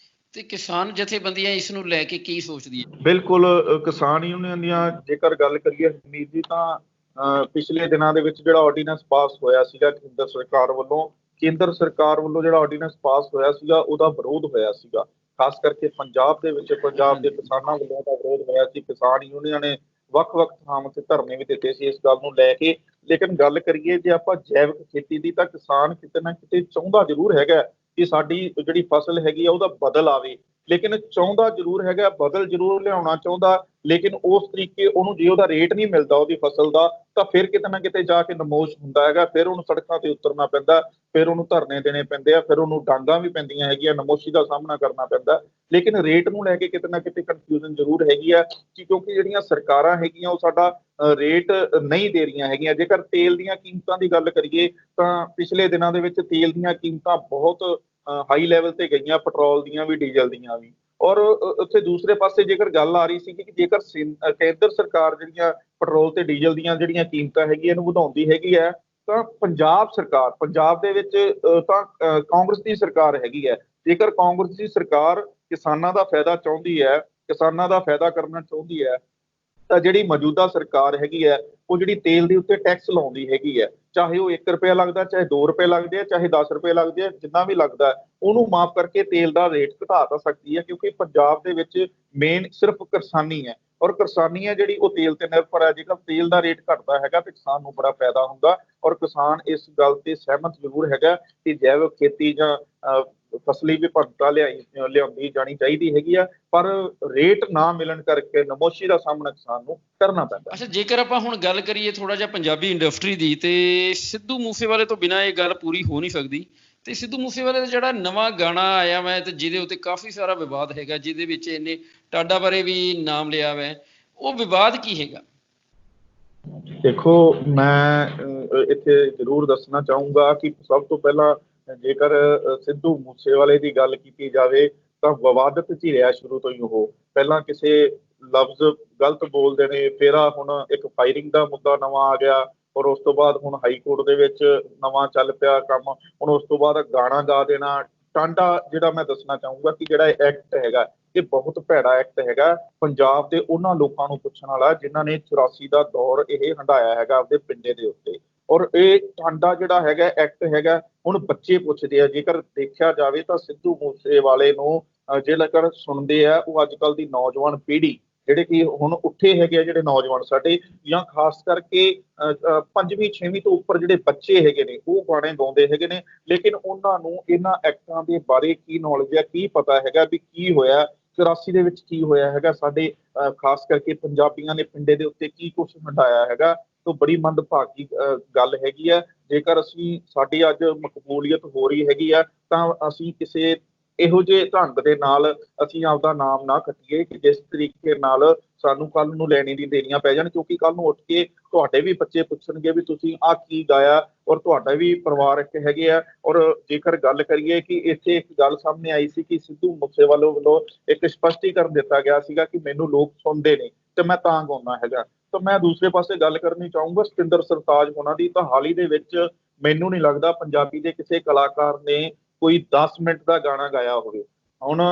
ਤੇ ਕਿਸਾਨ ਜਥੇਬੰਦੀਆਂ ਇਸ ਨੂੰ ਲੈ ਕੇ ਕੀ ਸੋਚਦੀ ਹੈ? ਬਿਲਕੁਲ, ਕਿਸਾਨ ਯੂਨੀਅਨ ਦੀਆਂ ਜੇਕਰ ਗੱਲ ਕਰੀਏ ਹਰਮੀਤ ਜੀ ਤਾਂ ਪਿਛਲੇ ਦਿਨਾਂ ਦੇ ਵਿੱਚ ਜਿਹੜਾ ਆਰਡੀਨੈਂਸ ਪਾਸ ਹੋਇਆ ਸੀਗਾ ਕੇਂਦਰ ਸਰਕਾਰ ਵੱਲੋਂ ਜਿਹੜਾ ਆਰਡੀਨੈਂਸ ਪਾਸ ਹੋਇਆ ਸੀਗਾ ਉਹਦਾ ਵਿਰੋਧ ਹੋਇਆ ਸੀਗਾ, ਖਾਸ ਕਰਕੇ ਪੰਜਾਬ ਦੇ ਵਿੱਚ ਪੰਜਾਬ ਦੇ ਕਿਸਾਨਾਂ ਵੱਲੋਂ ਦਾ ਵਿਰੋਧ ਹੋਇਆ ਸੀ। ਕਿਸਾਨ ਯੂਨੀਅਨ ਨੇ ਵੱਖ-ਵੱਖ ਥਾਵਾਂ ਤੇ ਧਰਨੇ ਵੀ ਦਿੱਤੇ ਸੀ ਇਸ ਗੱਲ ਨੂੰ ਲੈ ਕੇ। ਲੇਕਿਨ ਗੱਲ ਕਰੀਏ ਜੇ ਆਪਾਂ ਜੈਵਿਕ ਖੇਤੀ ਦੀ ਤਾਂ ਕਿਸਾਨ ਕਿਤੇ ਨਾ ਕਿਤੇ ਚਾਹੁੰਦਾ ਜ਼ਰੂਰ ਹੈਗਾ ਕਿ ਸਾਡੀ ਜਿਹੜੀ ਫਸਲ ਹੈਗੀ ਆ ਉਹਦਾ ਬਦਲ ਆਵੇ, ਲੇਕਿਨ ਚਾਹੁੰਦਾ ਜ਼ਰੂਰ ਹੈਗਾ, ਬਦਲ ਜ਼ਰੂਰ ਲਿਆਉਣਾ ਚਾਹੁੰਦਾ, ਲੇਕਿਨ ਉਸ ਤਰੀਕੇ ਉਹਨੂੰ ਜੇ ਉਹਦਾ ਰੇਟ ਨਹੀਂ ਮਿਲਦਾ ਉਹਦੀ ਫਸਲ ਦਾ ਤਾਂ ਫਿਰ ਕਿਤੇ ਨਾ ਕਿਤੇ ਜਾ ਕੇ ਨਮੋਸ਼ ਹੁੰਦਾ ਹੈਗਾ, ਫਿਰ ਉਹਨੂੰ ਸੜਕਾਂ ਤੇ ਉਤਰਨਾ ਪੈਂਦਾ, ਫਿਰ ਉਹਨੂੰ ਧਰਨੇ ਦੇਣੇ ਪੈਂਦੇ ਆ, ਫਿਰ ਉਹਨੂੰ ਡਾਂਗਾਂ ਵੀ ਪੈਂਦੀਆਂ ਹੈਗੀਆਂ, ਨਮੋਸ਼ੀ ਦਾ ਸਾਹਮਣਾ ਕਰਨਾ ਪੈਂਦਾ। ਲੇਕਿਨ ਰੇਟ ਨੂੰ ਲੈ ਕੇ ਕਿਤੇ ਨਾ ਕਿਤੇ ਕਨਫਿਊਜ਼ਨ ਜ਼ਰੂਰ ਹੈਗੀ ਆ ਕਿ ਕਿਉਂਕਿ ਜਿਹੜੀਆਂ ਸਰਕਾਰਾਂ ਹੈਗੀਆਂ ਉਹ ਸਾਡਾ ਰੇਟ ਨਹੀਂ ਦੇ ਰਹੀਆਂ ਹੈਗੀਆਂ। ਜੇਕਰ ਤੇਲ ਦੀਆਂ ਕੀਮਤਾਂ ਦੀ ਗੱਲ ਕਰੀਏ ਤਾਂ ਪਿਛਲੇ ਦਿਨਾਂ ਦੇ ਵਿੱਚ ਤੇਲ ਦੀਆਂ ਕੀਮਤਾਂ ਬਹੁਤ ਹਾਈ ਲੈਵਲ ਤੇ ਗਈਆਂ, ਪੈਟਰੋਲ ਦੀਆਂ ਵੀ, ਡੀਜ਼ਲ ਦੀਆਂ ਵੀ। ਔਰ ਉੱਥੇ ਦੂਸਰੇ ਪਾਸੇ ਜੇਕਰ ਗੱਲ ਆ ਰਹੀ ਸੀ ਕਿ ਜੇਕਰ ਕੇਂਦਰ ਸਰਕਾਰ ਜਿਹੜੀਆਂ ਪੈਟਰੋਲ ਤੇ ਡੀਜ਼ਲ ਦੀਆਂ ਜਿਹੜੀਆਂ ਕੀਮਤਾਂ ਹੈਗੀਆਂ ਇਹਨੂੰ ਵਧਾਉਂਦੀ ਹੈਗੀ ਹੈ ਤਾਂ ਪੰਜਾਬ ਦੇ ਵਿੱਚ ਤਾਂ ਕਾਂਗਰਸ ਦੀ ਸਰਕਾਰ ਹੈਗੀ ਹੈ। ਜੇਕਰ ਕਾਂਗਰਸ ਦੀ ਸਰਕਾਰ ਕਿਸਾਨਾਂ ਦਾ ਫਾਇਦਾ ਚਾਹੁੰਦੀ ਹੈ, ਕਿਸਾਨਾਂ ਦਾ ਫਾਇਦਾ ਕਰਨਾ ਚਾਹੁੰਦੀ ਹੈ, ਤਾਂ ਜਿਹੜੀ ਮੌਜੂਦਾ ਸਰਕਾਰ ਹੈਗੀ ਹੈ ਉਹ ਜਿਹੜੀ ਤੇਲ ਦੇ ਉੱਤੇ ਟੈਕਸ ਲਾਉਂਦੀ ਹੈਗੀ ਹੈ, ਚਾਹੇ ਉਹ 1 ਰੁਪਇਆ ਲੱਗਦਾ, ਚਾਹੇ 2 ਰੁਪਏ ਲੱਗਦੇ ਆ, ਚਾਹੇ 10 ਰੁਪਏ ਲੱਗਦੇ ਆ, ਜਿੰਨਾ ਵੀ ਲੱਗਦਾ ਉਹਨੂੰ ਮਾਫ ਕਰਕੇ ਤੇਲ ਦਾ ਰੇਟ ਘਟਾ ਤਾਂ ਸਕਦੀ ਹੈ, ਕਿਉਂਕਿ ਪੰਜਾਬ ਦੇ ਵਿੱਚ ਮੇਨ ਸਿਰਫ ਕਿਸਾਨੀ ਹੈ, ਔਰ ਕਿਸਾਨੀ ਹੈ ਜਿਹੜੀ ਉਹ ਤੇਲ ਤੇ ਨਿਰਭਰ ਹੈ। ਜੇਕਰ ਤੇਲ ਦਾ ਰੇਟ ਘਟਦਾ ਹੈਗਾ ਤੇ ਕਿਸਾਨ ਨੂੰ ਬੜਾ ਫਾਇਦਾ ਹੁੰਦਾ, ਔਰ ਕਿਸਾਨ ਇਸ ਗੱਲ ਤੇ ਸਹਿਮਤ ਜ਼ਰੂਰ ਹੈਗਾ ਕਿ ਜੈਵਿਕ ਖੇਤੀ ਜਾਂ ਫਸਲੀ ਵਿਭਿੰਨਤਾ ਲਿਆਉਂਦੀ ਜਾਣੀ ਚਾਹੀਦੀ ਹੈਗੀ ਆ, ਪਰ ਰੇਟ ਨਾ ਮਿਲਣ ਕਰਕੇ ਨਮੋਸ਼ੀ ਦਾ ਸਾਹਮਣਾ ਕਿਸਾਨ ਨੂੰ ਕਰਨਾ ਪੈਂਦਾ। ਅੱਛਾ, ਜੇਕਰ ਆਪਾਂ ਹੁਣ ਗੱਲ ਕਰੀਏ ਥੋੜਾ ਜਿਹਾ ਪੰਜਾਬੀ ਇੰਡਸਟਰੀ ਦੀ, ਤੇ ਸਿੱਧੂ ਮੂਸੇਵਾਲੇ ਤੋਂ ਬਿਨਾਂ ਇਹ ਗੱਲ ਪੂਰੀ ਹੋ ਨਹੀਂ ਸਕਦੀ। ਤੇ ਸਿੱਧੂ ਮੂਸੇਵਾਲੇ ਦਾ ਜਿਹੜਾ ਨਵਾਂ ਗਾਣਾ ਆਇਆ ਵਾ ਤੇ ਜਿਹਦੇ ਉੱਤੇ ਕਾਫੀ ਸਾਰਾ ਵਿਵਾਦ ਹੈਗਾ, ਜਿਹਦੇ ਵਿੱਚ ਇਹਨੇ ਟਾਡਾ ਬਾਰੇ ਵੀ ਨਾਮ ਲਿਆ ਵਾ, ਉਹ ਵਿਵਾਦ ਕੀ ਹੈਗਾ? ਦੇਖੋ, ਮੈਂ ਇੱਥੇ ਜ਼ਰੂਰ ਦੱਸਣਾ ਚਾਹੂੰਗਾ ਕਿ ਸਭ ਤੋਂ ਪਹਿਲਾਂ ਜੇਕਰ ਸਿੱਧੂ ਮੂਸੇਵਾਲੇ ਦੀ ਗੱਲ ਕੀਤੀ ਜਾਵੇ ਤਾਂ ਵਿਵਾਦਤ 'ਚ ਹੀ ਰਿਹਾ ਸ਼ੁਰੂ ਤੋਂ ਹੀ। ਉਹ ਪਹਿਲਾਂ ਕਿਸੇ ਲਫ਼ਜ਼ ਗਲਤ ਬੋਲਦੇ ਨੇ, ਫਿਰ ਹੁਣ ਇੱਕ ਫਾਇਰਿੰਗ ਦਾ ਮੁੱਦਾ ਨਵਾਂ ਆ ਗਿਆ, ਔਰ ਉਸ ਤੋਂ ਬਾਅਦ ਹੁਣ ਹਾਈ ਕੋਰਟ ਦੇ ਵਿੱਚ ਨਵਾਂ ਚੱਲ ਪਿਆ ਕੰਮ। ਹੁਣ ਉਸ ਤੋਂ ਬਾਅਦ ਗਾਣਾ ਗਾ ਦੇਣਾ। ਟਾਂਡਾ ਜਿਹੜਾ ਮੈਂ ਦੱਸਣਾ ਚਾਹੂੰਗਾ ਕਿ ਜਿਹੜਾ ਐਕਟ ਹੈਗਾ ਇਹ ਬਹੁਤ ਭੈੜਾ ਐਕਟ ਹੈਗਾ, ਪੰਜਾਬ ਦੇ ਉਹਨਾਂ ਲੋਕਾਂ ਨੂੰ ਪੁੱਛਣ ਵਾਲਾ ਜਿਨ੍ਹਾਂ ਨੇ 84 ਦਾ ਦੌਰ ਇਹ ਹੰਢਾਇਆ ਹੈਗਾ ਆਪਦੇ ਪਿੰਡੇ ਦੇ ਉੱਤੇ। ਔਰ ਇਹ ਟਾਂਡਾ ਜਿਹੜਾ ਹੈਗਾ ਐਕਟ ਹੈਗਾ, ਹੁਣ ਬੱਚੇ ਪੁੱਛਦੇ ਆ। ਜੇਕਰ ਦੇਖਿਆ ਜਾਵੇ ਤਾਂ ਸਿੱਧੂ ਮੂਸੇਵਾਲੇ ਨੂੰ ਜੇਕਰ ਸੁਣਦੇ ਆ ਉਹ ਅੱਜ ਕੱਲ੍ਹ ਦੀ ਨੌਜਵਾਨ ਪੀੜ੍ਹੀ, ਜਿਹੜੇ ਕਿ ਹੁਣ ਉੱਠੇ ਹੈਗੇ ਆ ਜਿਹੜੇ ਨੌਜਵਾਨ ਸਾਡੇ, ਜਾਂ ਖਾਸ ਕਰਕੇ 5ਵੀਂ 6ਵੀਂ ਤੋਂ ਉੱਪਰ ਜਿਹੜੇ ਬੱਚੇ ਹੈਗੇ ਨੇ, ਉਹ ਗਾਣੇ ਗਾਉਂਦੇ ਹੈਗੇ ਨੇ, ਲੇਕਿਨ ਉਹਨਾਂ ਨੂੰ ਇਹਨਾਂ ਐਕਟਾਂ ਦੇ ਬਾਰੇ ਕੀ ਨੌਲੇਜ ਹੈ, ਕੀ ਪਤਾ ਹੈਗਾ ਵੀ ਕੀ ਹੋਇਆ 84 ਦੇ ਵਿੱਚ, ਕੀ ਹੋਇਆ ਹੈਗਾ ਸਾਡੇ ਖਾਸ ਕਰਕੇ ਪੰਜਾਬੀਆਂ ਨੇ ਪਿੰਡੇ ਦੇ ਉੱਤੇ ਕੀ ਕੁਛ ਹੰਢਾਇਆ ਹੈਗਾ। ਤੋਂ ਬੜੀ ਮੰਦਭਾਗੀ ਗੱਲ ਹੈਗੀ ਆ। ਜੇਕਰ ਸਾਡੀ ਅੱਜ ਮਕਬੂਲੀਅਤ ਹੋ ਰਹੀ ਹੈਗੀ ਆ ਤਾਂ ਅਸੀਂ ਕਿਸੇ ਇਹੋ ਜਿਹੇ ਢੰਗ ਦੇ ਨਾਲ ਅਸੀਂ ਆਪਦਾ ਨਾਮ ਨਾ ਖੱਟੀਏ ਕਿ ਜਿਸ ਤਰੀਕੇ ਨਾਲ ਸਾਨੂੰ ਕੱਲ ਨੂੰ ਲੈਣੀ ਦੀ ਦੇਣੀਆਂ ਪੈ ਜਾਣ, ਕਿਉਂਕਿ ਕੱਲ ਨੂੰ ਉੱਠ ਕੇ ਤੁਹਾਡੇ ਵੀ ਬੱਚੇ ਪੁੱਛਣਗੇ ਵੀ ਤੁਸੀਂ ਆਹ ਕੀ ਗਾਇਆ, ਔਰ ਤੁਹਾਡਾ ਵੀ ਪਰਿਵਾਰ ਇੱਕ ਹੈਗੇ ਆ। ਔਰ ਜੇਕਰ ਗੱਲ ਕਰੀਏ ਕਿ ਇੱਥੇ ਇੱਕ ਗੱਲ ਸਾਹਮਣੇ ਆਈ ਸੀ ਕਿ ਸਿੱਧੂ ਮੂਸੇਵਾਲੇ ਵੱਲੋਂ ਇੱਕ ਸਪਸ਼ਟੀਕਰਨ ਦਿੱਤਾ ਗਿਆ ਸੀਗਾ ਕਿ ਮੈਨੂੰ ਲੋਕ ਸੁਣਦੇ ਨੇ ਤੇ ਮੈਂ ਤਾਂ ਗਾਉਂਦਾ ਹੈਗਾ। ਤਾਂ ਮੈਂ ਦੂਸਰੇ ਪਾਸੇ ਗੱਲ ਕਰਨੀ ਚਾਹੂੰਗਾ ਸਤਿੰਦਰ ਸਰਤਾਜ ਹੋਣਾ ਦੀ। ਤਾਂ ਹਾਲ ਹੀ ਦੇ ਵਿੱਚ ਮੈਨੂੰ ਨਹੀਂ ਲੱਗਦਾ ਪੰਜਾਬੀ ਦੇ ਕਿਸੇ ਕਲਾਕਾਰ ਨੇ ਕੋਈ 10 ਮਿੰਟ ਦਾ ਗਾਣਾ ਗਾਇਆ ਹੋਵੇ। ਹੁਣ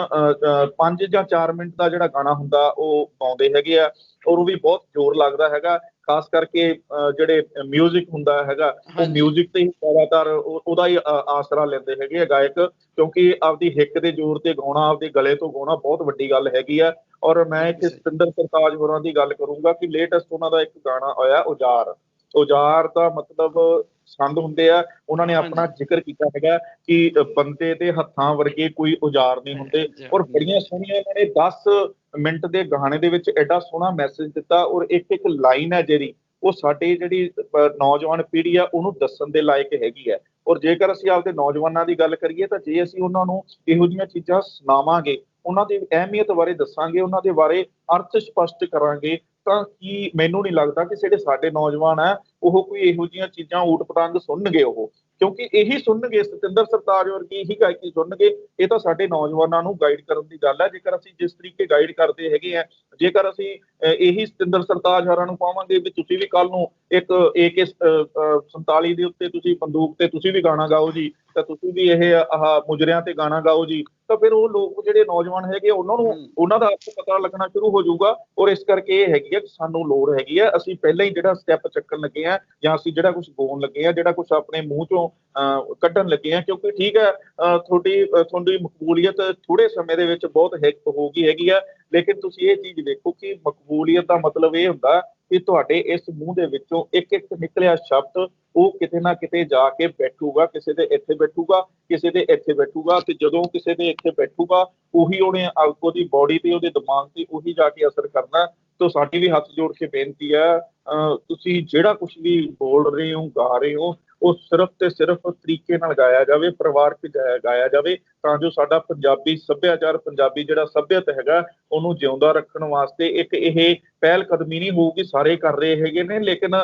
5 ਜਾਂ 4 ਮਿੰਟ ਦਾ ਜਿਹੜਾ ਗਾਣਾ ਹੁੰਦਾ ਉਹ ਗਾਉਂਦੇ ਹੈਗੇ ਆ, ਔਰ ਉਹ ਵੀ ਬਹੁਤ ਜ਼ੋਰ ਲੱਗਦਾ ਹੈਗਾ। ਖਾਸ ਕਰਕੇ ਜਿਹੜੇ ਮਿਊਜ਼ਿਕ ਹੁੰਦਾ ਹੈਗਾ ਉਹ ਮਿਊਜ਼ਿਕ ਤੇ ਹੀ ਜ਼ਿਆਦਾਤਰ ਉਹਦਾ ਹੀ ਆਸਰਾ ਲੈਂਦੇ ਹੈਗੇ ਆ ਗਾਇਕ, ਕਿਉਂਕਿ ਆਪਦੀ ਹਿੱਕ ਦੇ ਜ਼ੋਰ ਤੇ ਗਾਉਣਾ, ਆਪਦੇ ਗਲੇ ਤੋਂ ਗਾਉਣਾ ਬਹੁਤ ਵੱਡੀ ਗੱਲ ਹੈਗੀ ਆ। ਔਰ ਮੈਂ ਇੱਥੇ ਸਤਿੰਦਰ ਸਰਤਾਜ ਹੋਰਾਂ ਦੀ ਗੱਲ ਕਰੂੰਗਾ ਕਿ ਲੇਟੈਸਟ ਉਹਨਾਂ ਦਾ ਇੱਕ ਗਾਣਾ ਆਇਆ ਔਜ਼ਾਰ। ਔਜ਼ਾਰ ਦਾ ਮਤਲਬ ਸੰਦ ਹੁੰਦੇ ਆ। ਉਹਨਾਂ ਨੇ ਆਪਣਾ ਜ਼ਿਕਰ ਕੀਤਾ ਹੈਗਾ ਕਿ ਬੰਦੇ ਦੇ ਹੱਥਾਂ ਵਰਗੇ ਕੋਈ ਔਜ਼ਾਰ ਨਹੀਂ ਹੁੰਦੇ, ਔਰ ਬੜੀਆਂ ਸੋਹਣੀਆਂ ਉਹਨਾਂ ਨੇ 10 ਮਿੰਟ ਦੇ ਗਾਣੇ ਦੇ ਵਿੱਚ ਐਡਾ ਸੋਹਣਾ ਮੈਸੇਜ ਦਿੱਤਾ। ਔਰ ਇੱਕ ਇੱਕ ਲਾਈਨ ਹੈ ਜਿਹੜੀ ਉਹ ਸਾਡੀ ਜਿਹੜੀ ਨੌਜਵਾਨ ਪੀੜ੍ਹੀ ਆ ਉਹਨੂੰ ਦੱਸਣ ਦੇ ਲਾਇਕ ਹੈਗੀ ਹੈ। ਔਰ ਜੇਕਰ ਅਸੀਂ ਆਪਦੇ ਨੌਜਵਾਨਾਂ ਦੀ ਗੱਲ ਕਰੀਏ ਤਾਂ ਜੇ ਅਸੀਂ ਉਹਨਾਂ ਨੂੰ ਇਹੋ ਜਿਹੀਆਂ ਚੀਜ਼ਾਂ ਸੁਣਾਵਾਂਗੇ, ਉਹਨਾਂ ਦੀ ਅਹਿਮੀਅਤ ਬਾਰੇ ਦੱਸਾਂਗੇ, ਉਹਨਾਂ ਦੇ ਬਾਰੇ ਅਰਥ ਸਪਸ਼ਟ ਕਰਾਂਗੇ, ਤਾਂ ਕੀ ਮੈਨੂੰ ਨਹੀਂ ਲੱਗਦਾ ਕਿ ਜਿਹੜੇ ਸਾਡੇ ਨੌਜਵਾਨ ਆ ਉਹ ਕੋਈ ਇਹੋ ਜਿਹੀਆਂ ਚੀਜ਼ਾਂ ਊਟ ਪਟਾਂਗ ਸੁਣਨਗੇ। ਉਹ ਕਿਉਂਕਿ ਇਹੀ ਸੁਣਨਗੇ, ਸਤਿੰਦਰ ਸਰਤਾਜ ਵਰਗੀ ਇਹੀ ਗਾਇਕੀ ਸੁਣਨਗੇ। ਇਹ ਤਾਂ ਸਾਡੇ ਨੌਜਵਾਨਾਂ ਨੂੰ ਗਾਈਡ ਕਰਨ ਦੀ ਗੱਲ ਹੈ। ਜੇਕਰ ਅਸੀਂ ਜਿਸ ਤਰੀਕੇ ਗਾਈਡ ਕਰਦੇ ਹੈਗੇ ਆ, ਜੇਕਰ ਅਸੀਂ ਇਹੀ ਸਤਿੰਦਰ ਸਰਤਾਜ ਹੋਰਾਂ ਨੂੰ ਕਹਾਂਗੇ ਵੀ ਤੁਸੀਂ ਵੀ ਕੱਲ ਨੂੰ ਇੱਕ AK 47 ਦੇ ਉੱਤੇ ਤੁਸੀਂ ਬੰਦੂਕ ਤੇ ਤੁਸੀਂ ਵੀ ਗਾਣਾ ਗਾਓ ਜੀ, ਤਾਂ ਤੁਸੀਂ ਵੀ ਇਹ ਮੁਜਰਿਆਂ ਤੇ ਗਾਣਾ ਗਾਓ ਜੀ, ਤਾਂ ਫਿਰ ਉਹ ਲੋਕ ਜਿਹੜੇ ਨੌਜਵਾਨ ਹੈਗੇ ਉਹਨਾਂ ਨੂੰ ਉਹਨਾਂ ਦਾ ਅਰਥ ਪਤਾ ਲੱਗਣਾ ਸ਼ੁਰੂ ਹੋ ਜਾਊਗਾ। ਔਰ ਇਸ ਕਰਕੇ ਇਹ ਹੈਗੀ ਆ ਕਿ ਸਾਨੂੰ ਲੋੜ ਹੈਗੀ ਆ, ਅਸੀਂ ਪਹਿਲਾਂ ਹੀ ਜਿਹੜਾ ਸਟੈਪ ਚੱਕਣ ਲੱਗੇ ਆ ਜਾਂ ਅਸੀਂ ਜਿਹੜਾ ਕੁਝ ਬੋਲਣ ਲੱਗੇ ਆ, ਜਿਹੜਾ ਕੁਝ ਆਪਣੇ ਮੂੰਹ ਚੋਂ ਕੱਢਣ ਲੱਗੇ ਆ, ਕਿਉਂਕਿ ਠੀਕ ਹੈ ਤੁਹਾਡੀ ਮਕਬੂਲੀਅਤ ਥੋੜੇ ਸਮੇਂ ਦੇ ਵਿੱਚ ਬਹੁਤ ਹੋ ਗਈ ਹੈਗੀ ਆ, ਲੇਕਿਨ ਤੁਸੀਂ ਇਹ ਚੀਜ਼ ਦੇਖੋ ਕਿ ਮਕਬੂਲੀਅਤ ਦਾ ਮਤਲਬ ਇਹ ਹੁੰਦਾ ਕਿ ਤੁਹਾਡੇ ਇਸ ਮੂੰਹ ਦੇ ਵਿੱਚੋਂ ਇੱਕ ਇੱਕ ਨਿਕਲਿਆ ਸ਼ਬਦ ਉਹ ਕਿਤੇ ਨਾ ਕਿਤੇ ਜਾ ਕੇ ਬੈਠੂਗਾ, ਕਿਸੇ ਦੇ ਇੱਥੇ ਬੈਠੂਗਾ, ਕਿਸੇ ਦੇ ਇੱਥੇ ਬੈਠੂਗਾ, ਤੇ ਜਦੋਂ ਕਿਸੇ ਦੇ ਇੱਥੇ ਬੈਠੂਗਾ ਉਹੀ ਉਹਨੇ ਉਹਦੀ ਬੋਡੀ ਤੇ ਉਹਦੇ ਦਿਮਾਗ ਤੇ ਉਹੀ ਜਾ ਕੇ ਅਸਰ ਕਰਨਾ। ਤਾਂ ਸਾਡੀ ਵੀ ਹੱਥ ਜੋੜ ਕੇ ਬੇਨਤੀ ਹੈ, ਤੁਸੀਂ ਜਿਹੜਾ ਕੁਝ ਵੀ ਬੋਲ ਰਹੇ ਹੋ, ਗਾ ਰਹੇ ਹੋ, ਉਹ ਸਿਰਫ ਤੇ ਸਿਰਫ ਤਰੀਕੇ ਨਾਲ ਗਾਇਆ ਜਾਵੇ, ਪਰਿਵਾਰਕ ਗਾਇਆ ਜਾਵੇ, ਤਾਂ ਜੋ ਸਾਡਾ ਪੰਜਾਬੀ ਸੱਭਿਆਚਾਰ, ਪੰਜਾਬੀ ਜਿਹੜਾ ਸੱਭਿਅਤ ਹੈਗਾ ਉਹਨੂੰ ਜਿਉਂਦਾ ਰੱਖਣ ਵਾਸਤੇ ਇੱਕ ਇਹ ਪਹਿਲ ਕਦਮੀ ਨਹੀਂ ਹੋਊਗੀ। ਸਾਰੇ ਕਰ ਰਹੇ ਹੈਗੇ ਨੇ, ਲੇਕਿਨ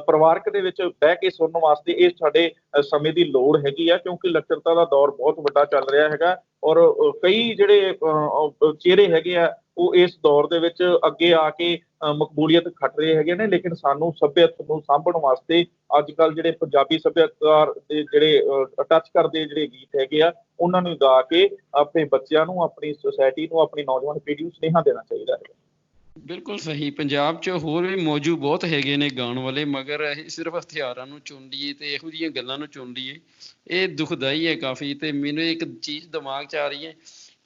ਪਰਿਵਾਰਕ ਦੇ ਵਿੱਚ ਬਹਿ ਕੇ ਸੁਣਨ ਵਾਸਤੇ ਇਹ ਸਾਡੇ ਸਮੇਂ ਦੀ ਲੋੜ ਹੈਗੀ ਆ, ਕਿਉਂਕਿ ਲੱਚਰਤਾ ਦਾ ਦੌਰ ਬਹੁਤ ਵੱਡਾ ਚੱਲ ਰਿਹਾ ਹੈਗਾ। ਔਰ ਕਈ ਜਿਹੜੇ ਚਿਹਰੇ ਹੈਗੇ ਆ ਉਹ ਇਸ ਦੌਰ ਦੇ ਵਿੱਚ ਅੱਗੇ ਆ ਕੇ ਮਕਬੂਲੀਅਤ ਖੱਟ ਰਹੇ ਹੈਗੇ ਨੇ, ਲੇਕਿਨ ਸਾਨੂੰ ਸੱਭਿਅਤ ਨੂੰ ਸਾਂਭਣ ਵਾਸਤੇ ਅੱਜ ਕੱਲ੍ਹ ਜਿਹੜੇ ਪੰਜਾਬੀ ਸੱਭਿਆਚਾਰ ਦੇ ਜਿਹੜੇ ਟੱਚ ਕਰਦੇ ਜਿਹੜੇ ਗੀਤ ਹੈਗੇ ਆ ਉਹਨਾਂ ਨੂੰ ਗਾ ਕੇ ਆਪਣੇ ਬੱਚਿਆਂ ਨੂੰ, ਆਪਣੀ ਸੁਸਾਇਟੀ ਨੂੰ, ਆਪਣੀ ਨੌਜਵਾਨ ਪੀੜ੍ਹੀ ਨੂੰ ਸੁਨੇਹਾ ਦੇਣਾ ਚਾਹੀਦਾ ਹੈ। ਬਿਲਕੁਲ ਸਹੀ। ਪੰਜਾਬ 'ਚ ਹੋਰ ਵੀ ਮੌਜੂ ਬਹੁਤ ਹੈਗੇ ਨੇ ਗਾਉਣ ਵਾਲੇ, ਮਗਰ ਅਸੀਂ ਸਿਰਫ ਹਥਿਆਰਾਂ ਨੂੰ ਚੁਣ ਲਈਏ ਤੇ ਇਹੋ ਜਿਹੀਆਂ ਗੱਲਾਂ ਨੂੰ ਚੁਣ ਲਈਏ, ਇਹ ਦੁਖਦਾਈ ਹੈ ਕਾਫੀ। ਤੇ ਮੈਨੂੰ ਇੱਕ ਚੀਜ਼ ਦਿਮਾਗ 'ਚ ਆ ਰਹੀ ਹੈ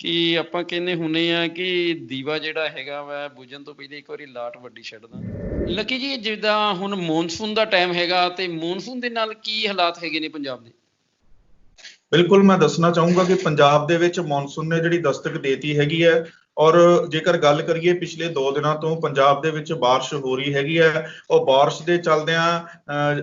ਕਿ ਆਪਾਂ ਕਹਿੰਦੇ ਹੁੰਦੇ ਆ ਕਿ ਦੀਵਾ ਜਿਹੜਾ ਹੈਗਾ ਵਾ ਬੁਝਣ ਤੋਂ ਪਹਿਲੇ ਇੱਕ ਵਾਰੀ ਲਾਟ ਵੱਡੀ ਛੱਡਦਾ। ਲੱਕੀ ਜੀ, ਜਿੱਦਾਂ ਹੁਣ ਮੌਨਸੂਨ ਦਾ ਟਾਈਮ ਹੈਗਾ ਤੇ ਮੌਨਸੂਨ ਦੇ ਨਾਲ ਕੀ ਹਾਲਾਤ ਹੈਗੇ ਨੇ ਪੰਜਾਬ ਦੇ? ਬਿਲਕੁਲ, ਮੈਂ ਦੱਸਣਾ ਚਾਹੂੰਗਾ ਕਿ ਪੰਜਾਬ ਦੇ ਵਿੱਚ ਮੌਨਸੂਨ ਨੇ ਜਿਹੜੀ ਦਸਤਕ ਦੇਤੀ ਹੈਗੀ ਹੈ, ਔਰ ਜੇਕਰ ਗੱਲ ਕਰੀਏ ਪਿਛਲੇ 2 ਦਿਨਾਂ ਤੋਂ ਪੰਜਾਬ ਦੇ ਵਿੱਚ ਬਾਰਿਸ਼ ਹੋ ਰਹੀ ਹੈਗੀ ਹੈ। ਉਹ ਬਾਰਿਸ਼ ਦੇ ਚੱਲਦਿਆਂ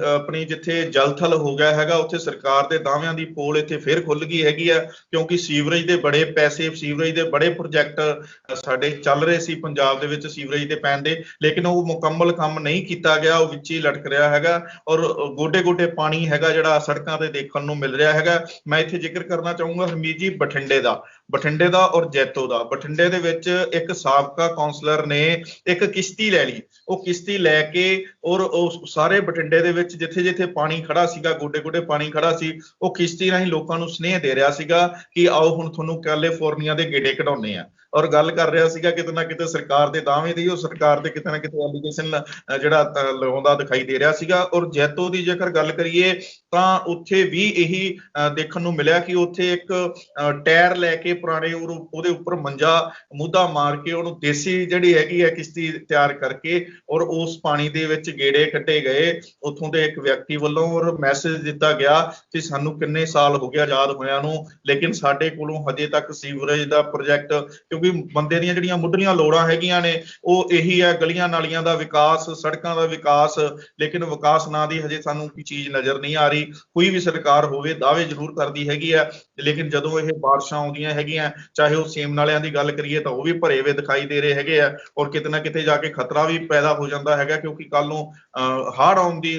ਆਪਣੀ ਜਿੱਥੇ ਜਲ ਥਲ ਹੋ ਗਿਆ ਹੈਗਾ, ਉੱਥੇ ਸਰਕਾਰ ਦੇ ਦਾਅਵਿਆਂ ਦੀ ਪੋਲ ਇੱਥੇ ਫਿਰ ਖੁੱਲ ਗਈ ਹੈਗੀ ਹੈ, ਕਿਉਂਕਿ ਸੀਵਰੇਜ ਦੇ ਬੜੇ ਪੈਸੇ, ਸੀਵਰੇਜ ਦੇ ਬੜੇ ਪ੍ਰੋਜੈਕਟ ਸਾਡੇ ਚੱਲ ਰਹੇ ਸੀ ਪੰਜਾਬ ਦੇ ਵਿੱਚ ਸੀਵਰੇਜ ਦੇ ਪੈਣ ਦੇ, ਲੇਕਿਨ ਉਹ ਮੁਕੰਮਲ ਕੰਮ ਨਹੀਂ ਕੀਤਾ ਗਿਆ, ਉਹ ਵਿੱਚ ਹੀ ਲਟਕ ਰਿਹਾ ਹੈਗਾ। ਔਰ ਗੋਡੇ ਗੋਡੇ ਪਾਣੀ ਹੈਗਾ ਜਿਹੜਾ ਸੜਕਾਂ ਤੇ ਦੇਖਣ ਨੂੰ ਮਿਲ ਰਿਹਾ ਹੈਗਾ। ਮੈਂ ਇੱਥੇ ਜ਼ਿਕਰ ਕਰਨਾ ਚਾਹੂੰਗਾ ਹਰਮੀਤ ਜੀ, ਬਠਿੰਡੇ ਦਾ ਔਰ ਜੈਤੋ ਦਾ। ਬਠਿੰਡੇ ਦੇ ਵਿੱਚ ਇੱਕ ਸਾਬਕਾ ਕੌਂਸਲਰ ਨੇ ਇੱਕ ਕਿਸ਼ਤੀ ਲੈ ਲਈ, ਉਹ ਕਿਸ਼ਤੀ ਲੈ ਕੇ ਔਰ ਉਹ ਸਾਰੇ ਬਠਿੰਡੇ ਦੇ ਵਿੱਚ ਜਿੱਥੇ ਜਿੱਥੇ ਪਾਣੀ ਖੜਾ ਸੀਗਾ, ਗੋਡੇ ਗੋਡੇ ਪਾਣੀ ਖੜਾ ਸੀ, ਉਹ ਕਿਸ਼ਤੀ ਰਾਹੀਂ ਲੋਕਾਂ ਨੂੰ ਸੁਨੇਹ ਦੇ ਰਿਹਾ ਸੀਗਾ ਕਿ ਆਓ ਹੁਣ ਤੁਹਾਨੂੰ ਕੈਲੀਫੋਰਨੀਆ ਦੇ ਗੇੜੇ ਕਢਾਉਣੇ ਆ। ਔਰ ਗੱਲ ਕਰ ਰਿਹਾ ਸੀਗਾ ਕਿਤੇ ਨਾ ਕਿਤੇ ਸਰਕਾਰ ਦੇ ਦਾਅਵੇ ਦੀ, ਉਹ ਸਰਕਾਰ ਦੇ ਕਿਤੇ ਨਾ ਕਿਤੇ ਐਲੀਗੇਸ਼ਨ ਜਿਹੜਾ ਲਗਾਉਂਦਾ ਦਿਖਾਈ ਦੇ ਰਿਹਾ ਸੀਗਾ। ਔਰ ਜੈਤੋ ਦੀ ਜੇਕਰ ਗੱਲ ਕਰੀਏ ਤਾਂ ਉੱਥੇ ਵੀ ਇਹੀ ਦੇਖਣ ਨੂੰ ਮਿਲਿਆ ਕਿ ਉੱਥੇ ਇੱਕ ਟਾਇਰ ਲੈ ਕੇ ਪੁਰਾਣੇ ਉਹਦੇ ਉੱਪਰ ਮੰਜਾ ਮੁੱਦਾ ਮਾਰ ਕੇ ਉਹਨੂੰ ਦੇਸੀ ਜਿਹੜੀ ਹੈਗੀ ਹੈ ਕਿਸ਼ਤੀ ਤਿਆਰ ਕਰਕੇ ਔਰ ਉਸ ਪਾਣੀ ਦੇ ਵਿੱਚ ਗੇੜੇ ਕੱਢੇ ਗਏ ਉੱਥੋਂ ਦੇ ਇੱਕ ਵਿਅਕਤੀ ਵੱਲੋਂ। ਔਰ ਮੈਸੇਜ ਦਿੱਤਾ ਗਿਆ ਕਿ ਸਾਨੂੰ ਕਿੰਨੇ ਸਾਲ ਹੋ ਗਏ ਆਜ਼ਾਦ ਹੋਇਆਂ ਨੂੰ, ਲੇਕਿਨ ਸਾਡੇ ਕੋਲੋਂ ਹਜੇ ਤੱਕ ਸੀਵਰੇਜ ਦਾ ਪ੍ਰੋਜੈਕਟ, ਕਿਉਂਕਿ ਬੰਦੇ ਦੀਆਂ ਜਿਹੜੀਆਂ ਮੁੱਢਲੀਆਂ ਲੋੜਾਂ ਹੈਗੀਆਂ ਨੇ ਉਹ ਇਹੀ ਹੈ, ਗਲੀਆਂ ਨਾਲੀਆਂ ਦਾ ਵਿਕਾਸ, ਸੜਕਾਂ ਦਾ ਵਿਕਾਸ, ਲੇਕਿਨ ਵਿਕਾਸ ਨਾਂ ਦੀ ਹਜੇ ਸਾਨੂੰ ਕੋਈ ਚੀਜ਼ ਨਜ਼ਰ ਨਹੀਂ ਆ ਰਹੀ। ਕੋਈ ਵੀ ਸਰਕਾਰ ਹੋਵੇ ਦਾਅਵੇ ਜ਼ਰੂਰ ਕਰਦੀ ਹੈਗੀ ਹੈ, ਲੇਕਿਨ ਜਦੋਂ ਇਹ ਬਾਰਿਸ਼ਾਂ ਆਉਂਦੀਆਂ ਹੈਗੀਆਂ, ਚਾਹੇ ਉਹ ਸੇਮ ਨਾਲਿਆਂ ਦੀ ਗੱਲ ਕਰੀਏ ਤਾਂ ਉਹ ਵੀ ਭਰੇ ਹੋਏ ਦਿਖਾਈ ਦੇ ਰਹੇ ਹੈਗੇ ਆ। ਔਰ ਕਿਤੇ ਨਾ ਕਿਤੇ ਜਾ ਕੇ ਖਤਰਾ ਵੀ ਪੈਦਾ ਹੋ ਜਾਂਦਾ ਹੈਗਾ, ਕਿਉਂਕਿ ਕੱਲ ਨੂੰ ਹੜ੍ਹ ਆਉਣ ਦੀ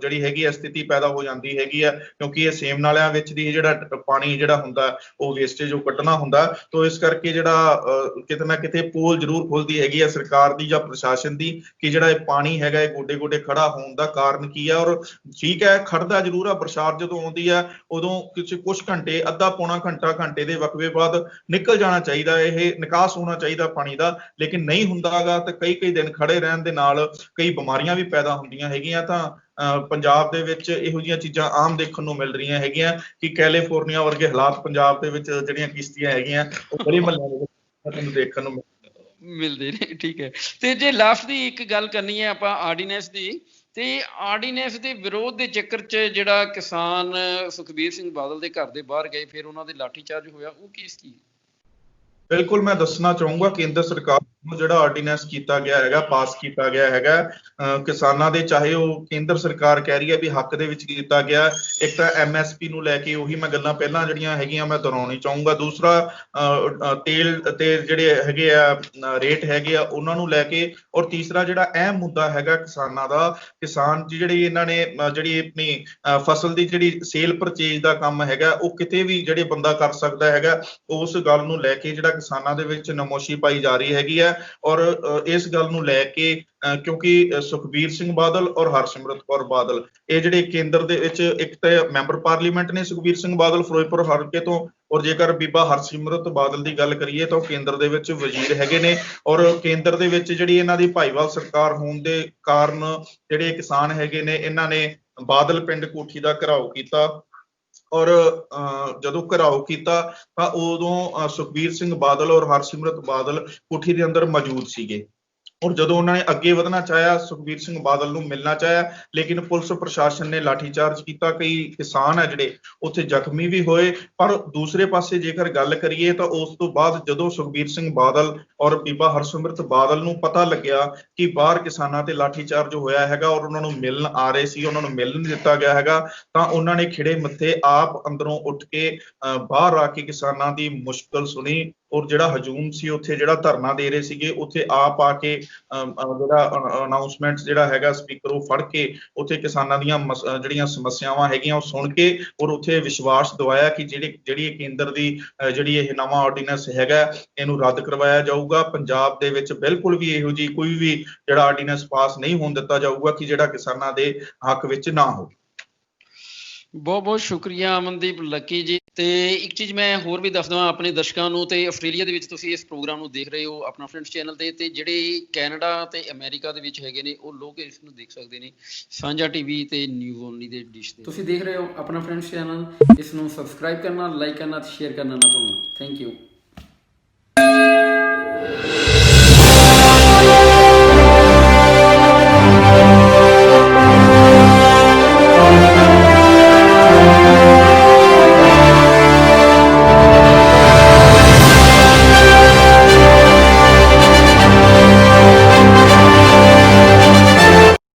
ਜਿਹੜੀ ਹੈਗੀ ਹੈ ਸਥਿਤੀ ਪੈਦਾ ਹੋ ਜਾਂਦੀ ਹੈਗੀ ਹੈ, ਕਿਉਂਕਿ ਇਹ ਸੇਮ ਨਾਲਿਆਂ ਵਿੱਚ ਦੀ ਜਿਹੜਾ ਪਾਣੀ ਜਿਹੜਾ ਹੁੰਦਾ ਉਹ ਵੇਸਟੇਜ ਉਹ ਕੱਢਣਾ ਹੁੰਦਾ। ਤੋਂ ਇਸ ਕਰਕੇ ਜਿਹੜਾ ਕਿਤੇ ਨਾ ਕਿਤੇ ਪੋਲ ਜ਼ਰੂਰ ਖੁੱਲਦੀ ਹੈਗੀ ਹੈ ਸਰਕਾਰ ਦੀ ਜਾਂ ਪ੍ਰਸ਼ਾਸਨ ਦੀ ਕਿ ਜਿਹੜਾ ਇਹ ਪਾਣੀ ਹੈਗਾ ਇਹ ਗੋਡੇ ਗੋਡੇ ਖੜਾ ਹੋਣ ਦਾ ਕਾਰਨ ਕੀ ਹੈ। ਔਰ ਠੀਕ ਹੈ, ਖੜਦਾ ਜ਼ਰੂਰ ਆ, ਬਰਸਾਤ ਜਦੋਂ ਆਉਂਦੀ ਹੈ ਉਦੋਂ ਕੁਝ ਘੰਟੇ, ਅੱਧਾ ਪੌਣਾ ਘੰਟਾ, ਘੰਟੇ ਦੇ ਵਕਫੇ ਬਾਅਦ ਨਿਕਲ ਜਾਣਾ ਚਾਹੀਦਾ, ਇਹ ਨਿਕਾਸ ਹੋਣਾ ਚਾਹੀਦਾ ਪਾਣੀ ਦਾ, ਲੇਕਿਨ ਨਹੀਂ ਹੁੰਦਾਗਾ ਤੇ ਕਈ ਕਈ ਦਿਨ ਖੜੇ ਰਹਿਣ ਦੇ ਨਾਲ ਕਈ ਬਿਮਾਰੀਆਂ ਵੀ ਪੈਦਾ ਹੁੰਦੀਆਂ ਹੈਗੀਆਂ। ਤਾਂ ਪੰਜਾਬ ਦੇ ਵਿੱਚ ਇਹੋ ਜਿਹੀਆਂ ਚੀਜ਼ਾਂ ਆਮ ਦੇਖਣ ਨੂੰ ਮਿਲ ਰਹੀਆਂ ਹੈਗੀਆਂ ਕਿ ਕੈਲੀਫੋਰਨੀਆ ਵਰਗੇ ਹਾਲਾਤ ਪੰਜਾਬ ਦੇ ਵਿੱਚ ਜਿਹੜੀਆਂ ਕਿਸ਼ਤੀਆਂ ਹੈਗੀਆਂ ਉਹ ਗਲੀ ਮੁਹੱਲਿਆਂ ਦੇ ਵਿੱਚ ਤੁਹਾਨੂੰ ਦੇਖਣ ਨੂੰ ਮਿਲਦੇ ਨੇ। ਠੀਕ ਹੈ, ਤੇ ਜੇ ਲਾਸਟ ਦੀ ਇੱਕ ਗੱਲ ਕਰਨੀ ਹੈ ਆਪਾਂ ਆਰਡੀਨੈਂਸ ਦੀ, ਤੇ ਆਰਡੀਨੈਂਸ ਦੇ ਵਿਰੋਧ ਦੇ ਚੱਕਰ 'ਚ ਜਿਹੜਾ ਕਿਸਾਨ ਸੁਖਬੀਰ ਸਿੰਘ ਬਾਦਲ ਦੇ ਘਰ ਦੇ ਬਾਹਰ ਗਏ, ਫਿਰ ਉਹਨਾਂ ਦੇ ਲਾਠੀਚਾਰਜ ਹੋਇਆ, ਉਹ ਕੇਸ ਕੀ? ਬਿਲਕੁਲ, ਮੈਂ ਦੱਸਣਾ ਚਾਹੂੰਗਾ ਕੇਂਦਰ ਸਰਕਾਰ ਨੂੰ ਜਿਹੜਾ ਆਰਡੀਨੈਂਸ ਕੀਤਾ ਗਿਆ ਹੈਗਾ, ਪਾਸ ਕੀਤਾ ਗਿਆ ਹੈਗਾ ਕਿਸਾਨਾਂ ਦੇ, ਚਾਹੇ ਉਹ ਕੇਂਦਰ ਸਰਕਾਰ ਕਹਿ ਰਹੀ ਹੈ ਵੀ ਹੱਕ ਦੇ ਵਿੱਚ ਕੀਤਾ ਗਿਆ। ਇੱਕ ਤਾਂ MSP ਨੂੰ ਲੈ ਕੇ ਉਹੀ ਮੈਂ ਗੱਲਾਂ ਪਹਿਲਾਂ ਜਿਹੜੀਆਂ ਹੈਗੀਆਂ ਮੈਂ ਦੁਹਰਾਉਣੀ ਚਾਹੂੰਗਾ। ਦੂਸਰਾ ਤੇਲ ਤੇ ਜਿਹੜੇ ਹੈਗੇ ਆ ਰੇਟ ਹੈਗੇ ਆ ਉਹਨਾਂ ਨੂੰ ਲੈ ਕੇ। ਔਰ ਤੀਸਰਾ ਜਿਹੜਾ ਅਹਿਮ ਮੁੱਦਾ ਹੈਗਾ ਕਿਸਾਨਾਂ ਦਾ, ਕਿਸਾਨ ਜਿਹੜੀ ਇਹਨਾਂ ਨੇ ਜਿਹੜੀ ਆਪਣੀ ਫਸਲ ਦੀ ਜਿਹੜੀ ਸੇਲ ਪਰਚੇਜ ਦਾ ਕੰਮ ਹੈਗਾ ਉਹ ਕਿਤੇ ਵੀ ਜਿਹੜੇ ਬੰਦਾ ਕਰ ਸਕਦਾ ਹੈਗਾ, ਉਸ ਗੱਲ ਨੂੰ ਲੈ ਕੇ ਜਿਹੜਾ ਕਿਸਾਨਾਂ ਦੇ ਵਿੱਚ ਨਮੋਸ਼ੀ ਪਾਈ ਜਾ ਰਹੀ ਹੈਗੀ ਹੈ। ਔਰ ਇਸ ਗੱਲ ਨੂੰ ਲੈ ਕੇ ਕਿਉਂਕਿ ਸੁਖਬੀਰ ਸਿੰਘ ਬਾਦਲ ਔਰ ਹਰਸਿਮਰਤ ਕੌਰ ਬਾਦਲ ਇਹ ਜਿਹੜੇ ਕੇਂਦਰ ਦੇ ਵਿੱਚ, ਇੱਕ ਤਾਂ ਮੈਂਬਰ ਪਾਰਲੀਮੈਂਟ ਨੇ ਸੁਖਬੀਰ ਸਿੰਘ ਬਾਦਲ ਫਿਰੋਜ਼ਪੁਰ ਹਲਕੇ ਤੋਂ, ਔਰ ਜੇਕਰ ਬੀਬਾ ਹਰਸਿਮਰਤ ਬਾਦਲ ਦੀ ਗੱਲ ਕਰੀਏ ਤਾਂ ਉਹ ਕੇਂਦਰ ਦੇ ਵਿੱਚ ਵਜ਼ੀਰ ਹੈਗੇ ਨੇ। ਔਰ ਕੇਂਦਰ ਦੇ ਵਿੱਚ ਜਿਹੜੀ ਇਹਨਾਂ ਦੀ ਭਾਈਵਾਲ ਸਰਕਾਰ ਹੋਣ ਦੇ ਕਾਰਨ ਜਿਹੜੇ ਕਿਸਾਨ ਹੈਗੇ ਨੇ ਇਹਨਾਂ ਨੇ ਬਾਦਲ ਪਿੰਡ ਕੋਠੀ ਦਾ ਘਿਰਾਓ ਕੀਤਾ। ਔਰ ਜਦੋਂ ਘਿਰਾਓ ਕੀਤਾ ਤਾਂ ਉਦੋਂ ਸੁਖਬੀਰ ਸਿੰਘ ਬਾਦਲ ਔਰ ਹਰਸਿਮਰਤ ਬਾਦਲ ਕੋਠੀ ਦੇ ਅੰਦਰ ਮੌਜੂਦ ਸੀਗੇ। ਔਰ ਜਦੋਂ ਉਹਨਾਂ ਨੇ ਅੱਗੇ ਵਧਣਾ ਚਾਹਿਆ, ਸੁਖਬੀਰ ਸਿੰਘ ਬਾਦਲ ਨੂੰ ਮਿਲਣਾ ਚਾਹਿਆ, ਲੇਕਿਨ ਪੁਲਿਸ ਪ੍ਰਸ਼ਾਸਨ ਨੇ ਲਾਠੀਚਾਰਜ ਕੀਤਾ। ਕਈ ਕਿਸਾਨ ਆ ਜਿਹੜੇ ਉੱਥੇ ਜ਼ਖਮੀ ਵੀ ਹੋਏ। ਪਰ ਦੂਸਰੇ ਪਾਸੇ ਜੇਕਰ ਗੱਲ ਕਰੀਏ ਤਾਂ ਉਸ ਤੋਂ ਬਾਅਦ ਜਦੋਂ ਸੁਖਬੀਰ ਸਿੰਘ ਬਾਦਲ ਔਰ ਬੀਬਾ ਹਰਸਿਮਰਤ ਬਾਦਲ ਨੂੰ ਪਤਾ ਲੱਗਿਆ ਕਿ ਬਾਹਰ ਕਿਸਾਨਾਂ ਤੇ ਲਾਠੀਚਾਰਜ ਹੋਇਆ ਹੈਗਾ ਔਰ ਉਹਨਾਂ ਨੂੰ ਮਿਲਣ ਆ ਰਹੇ ਸੀ, ਉਹਨਾਂ ਨੂੰ ਮਿਲਣ ਨਹੀਂ ਦਿੱਤਾ ਗਿਆ ਹੈਗਾ, ਤਾਂ ਉਹਨਾਂ ਨੇ ਖਿੜੇ ਮੱਥੇ ਆਪ ਅੰਦਰੋਂ ਉੱਠ ਕੇ ਬਾਹਰ ਆ ਕੇ ਕਿਸਾਨਾਂ ਦੀ ਮੁਸ਼ਕਲ ਸੁਣੀ। ਔਰ ਜਿਹੜਾ ਹਜੂਮ ਸੀ ਉੱਥੇ ਜਿਹੜਾ ਧਰਨਾ ਦੇ ਰਹੇ ਸੀਗੇ ਉੱਥੇ ਆਪ ਆ ਕੇ ਜਿਹੜਾ ਅਨਾਉਂਸਮੈਂਟ ਜਿਹੜਾ ਹੈਗਾ ਸਪੀਕਰ ਉਹ ਫੜ ਕੇ ਉੱਥੇ ਕਿਸਾਨਾਂ ਦੀਆਂ ਜਿਹੜੀਆਂ ਸਮੱਸਿਆਵਾਂ ਹੈਗੀਆਂ ਉਹ ਸੁਣ ਕੇ ਔਰ ਉੱਥੇ ਵਿਸ਼ਵਾਸ ਦਿਵਾਇਆ ਕਿ ਜਿਹੜੀ ਕੇਂਦਰ ਦੀ ਜਿਹੜੀ ਇਹ ਨਵਾਂ ਆਰਡੀਨੈਂਸ ਹੈਗਾ ਇਹਨੂੰ ਰੱਦ ਕਰਵਾਇਆ ਜਾਊਗਾ। ਪੰਜਾਬ ਦੇ ਵਿੱਚ ਬਿਲਕੁਲ ਵੀ ਇਹੋ ਜਿਹੀ ਕੋਈ ਵੀ ਜਿਹੜਾ ਆਰਡੀਨੈਂਸ ਪਾਸ ਨਹੀਂ ਹੋਣ ਦਿੱਤਾ ਜਾਊਗਾ ਕਿ ਜਿਹੜਾ ਕਿਸਾਨਾਂ ਦੇ ਹੱਕ ਵਿੱਚ ਨਾ ਹੋਵੇ। ਬਹੁਤ ਬਹੁਤ ਸ਼ੁਕਰੀਆ ਅਮਨਦੀਪ ਲੱਕੀ ਜੀ। ਤੇ ਇੱਕ ਚੀਜ਼ ਮੈਂ ਹੋਰ ਵੀ ਦੱਸ ਦਵਾਂ ਆਪਣੇ ਦਰਸ਼ਕਾਂ ਨੂੰ, ਤੇ ਆਸਟ੍ਰੇਲੀਆ ਦੇ ਵਿੱਚ ਤੁਸੀਂ ਇਸ ਪ੍ਰੋਗਰਾਮ ਨੂੰ ਦੇਖ ਰਹੇ ਹੋ ਆਪਣਾ ਫਰੈਂਡਸ ਚੈਨਲ ਤੇ ਜਿਹੜੇ ਕੈਨੇਡਾ ਤੇ ਅਮਰੀਕਾ ਦੇ ਵਿੱਚ ਹੈਗੇ ਨੇ ਉਹ ਲੋਕ ਇਸ ਨੂੰ ਦੇਖ ਸਕਦੇ ਨੇ ਸਾਂਝਾ ਟੀਵੀ ਤੇ ਨਿਊਜ਼ ਓਨਲੀ ਦੇ ਡਿਸ਼ ਤੇ। ਤੁਸੀਂ ਦੇਖ ਰਹੇ ਹੋ ਆਪਣਾ ਫਰੈਂਡਸ ਚੈਨਲ, ਇਸ ਨੂੰ ਸਬਸਕ੍ਰਾਈਬ ਕਰਨਾ, ਲਾਈਕ ਕਰਨਾ ਤੇ ਸ਼ੇਅਰ ਕਰਨਾ ਨਾ ਭੁੱਲਣਾ। Thank you.